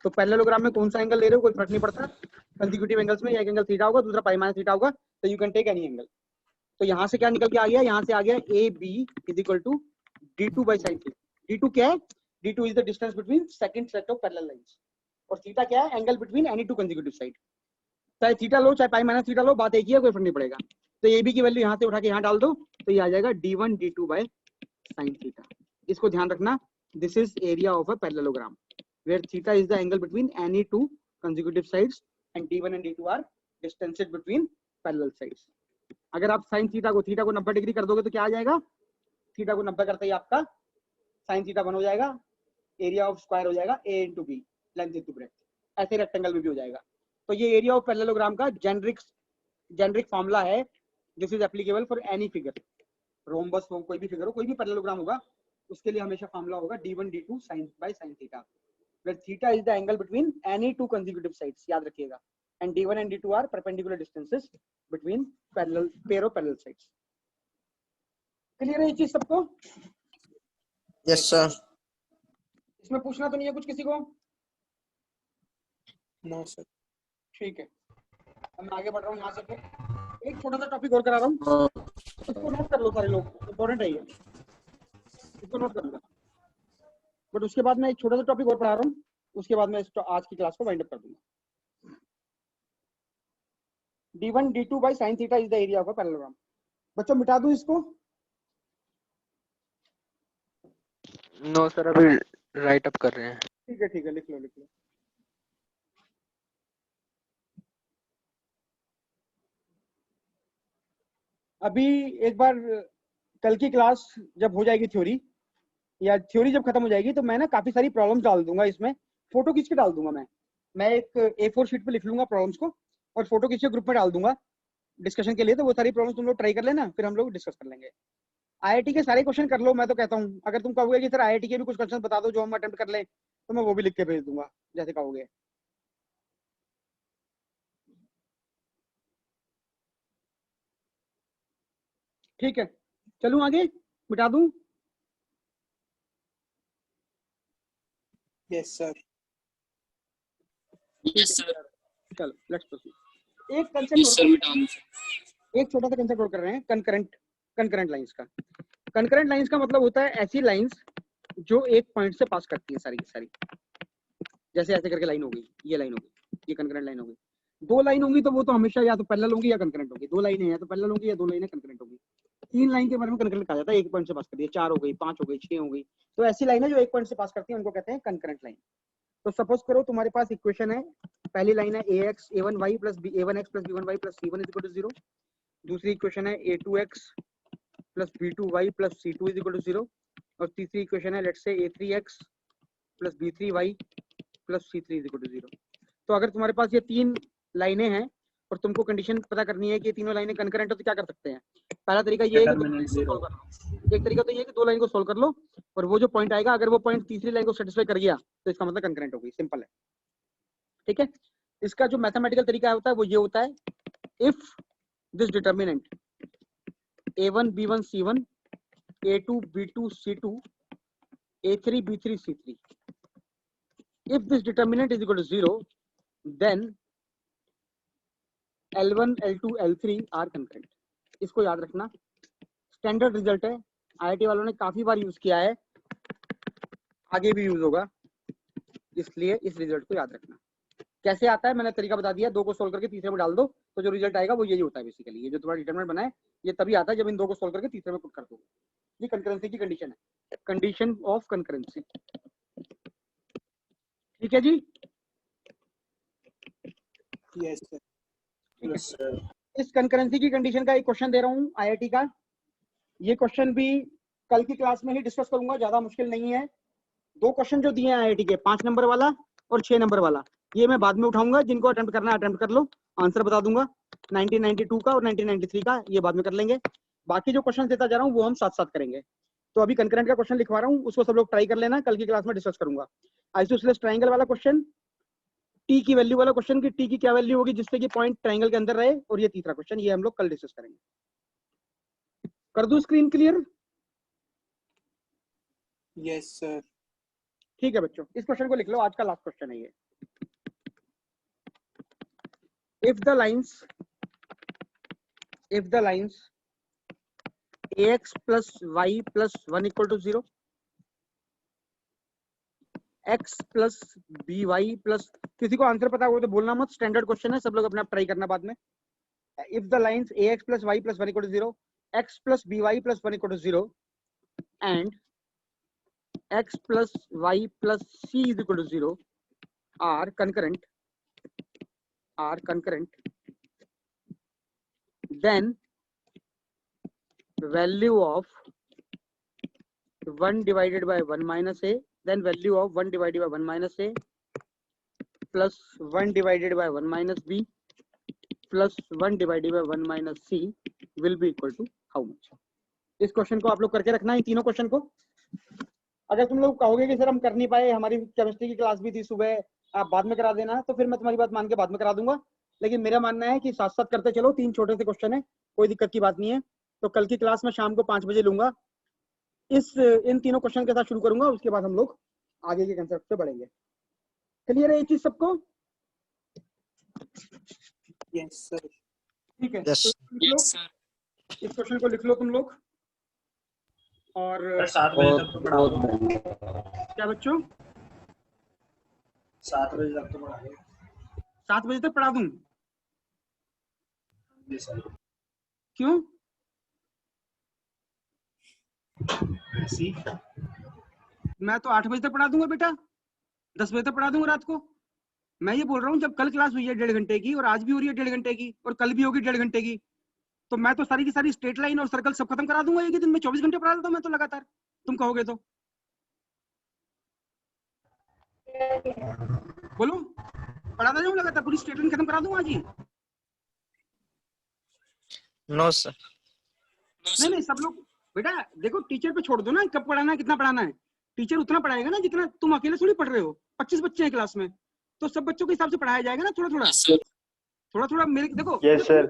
तो पैरेललोग्राम में कौन सा एंगल ले रहे हो कोई फर्क नहीं पड़ता, कंसेक्यूटिव एंगल्स में एक एंगल थीटा होगा, दूसरा पाई माइनस थीटा होगा, तो you can take any angle. तो यहाँ से क्या निकल के आ गया, यहाँ से आ गया AB is equal to D2 by sine theta. D2 क्या है? D2 is the distance between second set of parallel lines, और थीटा क्या है? Angle between any two consecutive side. चाहे थीटा लो चाहे पाई माइनस थीटा लो, बात एक ही है, कोई फर्क नहीं पड़ेगा। तो AB की वैल्यू यहाँ से उठा के यहाँ डाल दो, तो ये आ जाएगा D1 D2 bye sine theta. इसको ध्यान रखना, this is area of a parallelogram where theta is the angle between any two consecutive sides and D1 and D2 are distances between parallel sides। अगर आप साइन थीटा को 90 डिग्री कर दोगे तो क्या आ जाएगा? थीटा को 90 करते ही आपका साइन थीटा 1 हो जाएगा, एरिया ऑफ स्क्वायर हो जाएगा A into B, length into breadth. ऐसे रेक्टेंगल में भी हो जाएगा। तो ये एरिया ऑफ पैरेललोग्राम का जेनरिक फॉर्मूला है। This is applicable for any figure, rhombus हो, कोई भी फिगर हो, कोई भी पैरेललोग्राम होगा, उसके लिए हमेशा फॉर्मूला होगा D1 D2 sine by sine theta, where theta is the angle between any two consecutive sides, याद रखिएगा, and D1 and D2 are perpendicular distances between pair of parallel sides। Clear है ये चीज सबको? Yes sir. इसमें पूछना तो नहीं है कुछ किसी को? No sir. ठीक है, अब मैं आगे बढ़ रहा हूँ यहाँ से। फिर एक छोटा सा टॉपिक और करा रहा हूँ, इसको नोट कर लो सारे लोग, इंपॉर्टेंट है ये, इसको नोट कर लो। बट उसके बाद मैं एक छोटा सा टॉपिक और पढ़ा रहा हूँ, उसके बाद मैं आज की क्लास को वाइंड अप कर दूंगा। D1 D2 by sine theta is the area of a parallelogram. बच्चों मिटा दूं इसको? नो सर, अभी राइट अप कर रहे हैं। ठीक है, लिख लो। अभी एक बार कल की क्लास जब हो जाएगी थ्योरी, या थ्योरी जब खत्म हो जाएगी, तो मैं ना काफी सारी प्रॉब्लम्स डाल दूंगा, इसमें फोटो खींच के डाल दूंगा। मैं एक A4 शीट पे लिख लूंगा प्रॉब्लम्स को, और फोटो खींच के ग्रुप में डाल दूंगा डिस्कशन के लिए। तो वो सारी प्रॉब्लम्स तुम लोग ट्राई कर लेना, फिर हम लोग डिस्कस कर लेंगे। आईआईटी के सारे क्वेश्चन कर लो, मैं तो कहता हूँ। अगर तुम कहोगे कि सर आईआईटी के भी कुछ क्वेश्चन बता दो जो हम अटेम्प्ट कर लें, तो मैं वो भी लिख के भेज दूंगा जैसे कहोगे। ठीक है, चलूं आगे, मिटा दूं? Yes sir. चलो लेट्स प्रोसीड। एक कंसेप्ट एक छोटा सा कंसेप्ट और कर रहे हैं, कंकरेंट लाइंस का। कंकरेंट लाइंस का मतलब होता है ऐसी लाइंस जो एक पॉइंट से पास करती है सारी की सारी। जैसे ऐसे करके लाइन हो गई, ये लाइन हो गई, ये कंकरेंट लाइन हो गई। दो लाइन होंगी तो वो तो हमेशा या तो पैरेलल होंगी या कंकरेंट होगी। दो लाइनें हैं तो पैरेलल होंगी या दो लाइनें कंकरेंट होगी। तीन लाइन के बारे में कंकरेंट कहा जाता है, एक पॉइंट से पास करती है। चार हो गई, पांच हो गई, छह हो गई, तो ऐसी लाइन है जो एक पॉइंट से पास करती है, उनको कहते हैं कंकरेंट लाइन। तो सपोज करो तुम्हारे पास इक्वेशन है, पहली लाइन है a1y plus a1x plus b1y plus c1 is equal to 0। दूसरी इक्वेशन है a2x plus b2y plus c2 is equal to 0। और तीसरी इक्वेशन है let's say a3x plus b3y plus c3 is equal to 0। तो अगर तुम्हारे पास ये तीन लाइनें हैं और तुमको कंडीशन पता करनी है कि ये तीनों लाइनें कंकरेंट हो, तो क्या कर सकते हैं? पहला तरीका ये है कि एक तरीका तो ये है कि दो लाइन को सोल्व कर लो, और वो जो पॉइंट आएगा अगर वो पॉइंट तीसरी लाइन को सेटिस्फाई कर गया तो इसका मतलब कंकरेंट हो गई। सिंपल है, ठीक है। इसका जो मैथमेटिकल तरीका होता है वो ये होता है, if this determinant a1 b1 c1 a2 b2 c2 a3 b3 c3, if this determinant is equal to 0, then L1 L2 L3 are concurrent। इसको याद रखना, स्टैंडर्ड रिजल्ट है, आईआईटी वालों ने काफी बार यूज किया है, आगे भी यूज होगा, इसलिए इस रिजल्ट को याद रखना। कैसे आता है मैंने तरीका बता दिया, दो को सोल्व करके तीसरे में डाल दो तो जो रिजल्ट आएगा वो यही होता है बेसिकली। ये जो तुम्हारा डिटरमिनेंट बना है ये तभी आता है जब इन दो को सोल्व करके तीसरे में पुट कर दो। ये कंकरेंसी की कंडीशन है, कंडीशन ऑफ कंकरेंसी। ठीक है जी, यस सर। ठीक है। इस कंकरेंसी की कंडीशन का एक क्वेश्चन दे रहा हूँ आईआईटी का। ये क्वेश्चन भी कल की क्लास में ही डिस्कस करूंगा, ज्यादा मुश्किल नहीं है। दो क्वेश्चन जो दिए हैं आईआईटी के, 5 नंबर वाला और 6 नंबर वाला, ये मैं बाद में उठाऊंगा। जिनको अटेम्प्ट करना है अटेम्प्ट कर लो, आंसर बता दूंगा। 1992 का और 1993 का ये बाद में कर लेंगे। बाकी जो क्वेश्चन देता जा रहा हूँ वो हम साथ साथ करेंगे। तो अभी कंकरेंट का क्वेश्चन लिखवा रहा हूँ, उसको सब लोग ट्राई कर लेना, कल की क्लास में डिस्कस करूंगा। आइसोसेलेस ट्रायंगल वाला क्वेश्चन, टी की वैल्यू वाला क्वेश्चन की टी की क्या वैल्यू होगी जिससे कि पॉइंट ट्रायंगल के अंदर रहे, और ये तीसरा क्वेश्चन, ये हम लोग कल डिस्कस करेंगे। कर दूं स्क्रीन क्लियर? Yes sir. ठीक है बच्चों, इस क्वेश्चन को लिख लो, आज का लास्ट क्वेश्चन है ये। If the lines ax plus y plus 1 equal to 0, x plus by plus, किसी को आंसर पता हो तो बोलना मत, स्टैंडर्ड क्वेश्चन है, सब लोग अपना ट्राई करना बाद में। If the lines ax plus y plus 1 equal to 0, x plus by plus 1 equal to 0 and x plus y plus c is equal to 0 are concurrent, then value of 1 divided by 1 minus a, then value of 1 divided by 1 minus a plus 1 divided by 1 minus b plus 1 divided by 1 minus c will be equal to how much? इस क्वेश्चन को आप लोग करके रखना है, तीनों क्वेश्चन को। अगर तुम लोग कहोगे कि सर हम कर नहीं पाए, हमारी केमिस्ट्री की क्लास भी थी सुबह, आप बाद में करा देना, तो फिर मैं तुम्हारी बात मान के बाद में करा दूंगा। लेकिन मेरा मानना है कि साथ साथ करते चलो, तीन छोटे से क्वेश्चन है, कोई दिक्कत की बात नहीं है। तो कल की क्लास में शाम को 5 बजे लूंगा, इन तीनों क्वेश्चन के साथ शुरू करूंगा, उसके बाद हम लोग आगे के कंसेप्ट पे बढ़ेंगे। क्लियर है ये चीज सबको? Yes sir. ठीक है, Yes. तो इस क्वेश्चन को लिख लो तुम लोग। और 7 बजे तक तो पढ़ा दो। क्या बच्चों? 7 बजे तक तो पढ़ा दो। 7 बजे तक पढ़ा दूं? जी सर। क्यों? सी मैं तो 8 बजे तक पढ़ा दूंगा बेटा, 10 बजे तक पढ़ा दूंगा रात को। मैं ये बोल रहा हूँ जब कल क्लास हुई है 1.5 घंटे की, और आज भी हो रही है 1.5 घंटे की, और कल भी होगी 1.5 घंटे की, तो मैं तो सारी की सारी स्ट्रेट लाइन और सर्कल सब खत्म करा दूंगा एक ही दिन में। 24 घंटे पढ़ा देता हूँ मैं तो लगातार, तुम कहोगे तो। बोलो, पढ़ाता जाऊँ लगातार, पूरी स्ट्रेट लाइन खत्म करा दूंगा आज ही? No, sir. नहीं सब लोग बेटा देखो टीचर पे छोड़ दो ना, कब पढ़ाना है कितना पढ़ाना है। टीचर उतना पढ़ाएगा ना जितना तुम अकेले थोड़ी पढ़ रहे हो। 25 बच्चे हैं क्लास में, तो सब बच्चों के हिसाब से पढ़ाया जाएगा ना, थोड़ा थोड़ा मेरे देखो। Yes sir.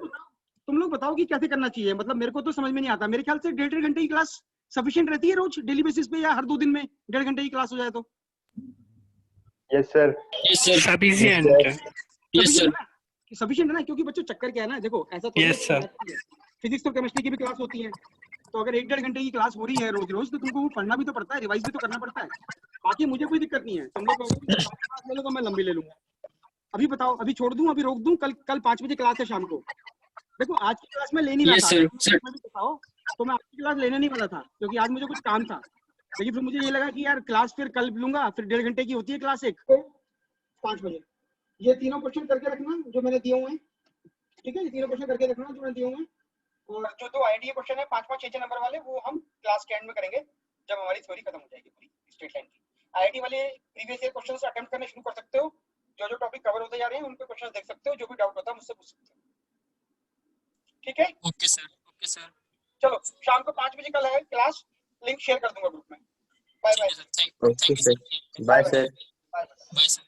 तुम लोग बताओ कि कैसे करना चाहिए, मतलब मेरे को तो समझ में नहीं आता। मेरे ख्याल से 1.5 घंटे की क्लास सफिशिएंट रहती है रोज डेली बेसिस पे, या हर 2 दिन में 1.5 घंटे की क्लास हो जाए तो यस सर। सफिशिएंट। सफिशिएंट है ना, क्योंकि बच्चों चक्कर क्या है ना, देखो ऐसा Yes, sir. फिजिक्स और केमिस्ट्री की भी क्लास होती है, तो अगर 1.5 घंटे की क्लास हो रही है रोज रोज, तो तुमको वो पढ़ना भी तो पड़ता है, रिवाइज भी तो करना पड़ता है। बाकी मुझे कोई दिक्कत नहीं है, तुम लोग क्लास ले लो तो मैं लंबी ले लूंगा। अभी बताओ, अभी छोड़ दूं, अभी रोक दूं? कल 5 बजे क्लास है शाम को। देखो आज की क्लास में ले नहीं रहा था, बताओ तो मैं आज की क्लास लेने नहीं वाला था, क्योंकि आज मुझे कुछ काम था। लेकिन फिर मुझे ये लगा कि यार क्लास फिर कल लूंगा, फिर 1.5 घंटे की होती है क्लास, एक 5 बजे। ये तीनों क्वेश्चन करके रखना जो मैंने दिए हुए हैं, ठीक है? ये तीनों क्वेश्चन करके रखना जो मैंने दिए हुए हैं, और जो 2 आईडीए क्वेश्चन है 5-5 6-6 नंबर वाले, वो हम क्लास के एंड में करेंगे जब हमारी थ्योरी खत्म हो जाएगी पूरी स्ट्रेट लाइन की। आईआईटी वाले प्रीवियस ईयर क्वेश्चंस अटेम्प्ट करने शुरू कर सकते हो, जो टॉपिक कवर होते जा रहे हैं उनके क्वेश्चंस देख सकते हो, जो भी डाउट होता है मुझसे पूछ सकते हो, ठीक है? Okay sir. चलो शाम को 5 बजे कल है क्लास, लिंक शेयर कर दूंगा ग्रुप में। Bye bye. Okay sir. Bye sir. Bye. Bye sir.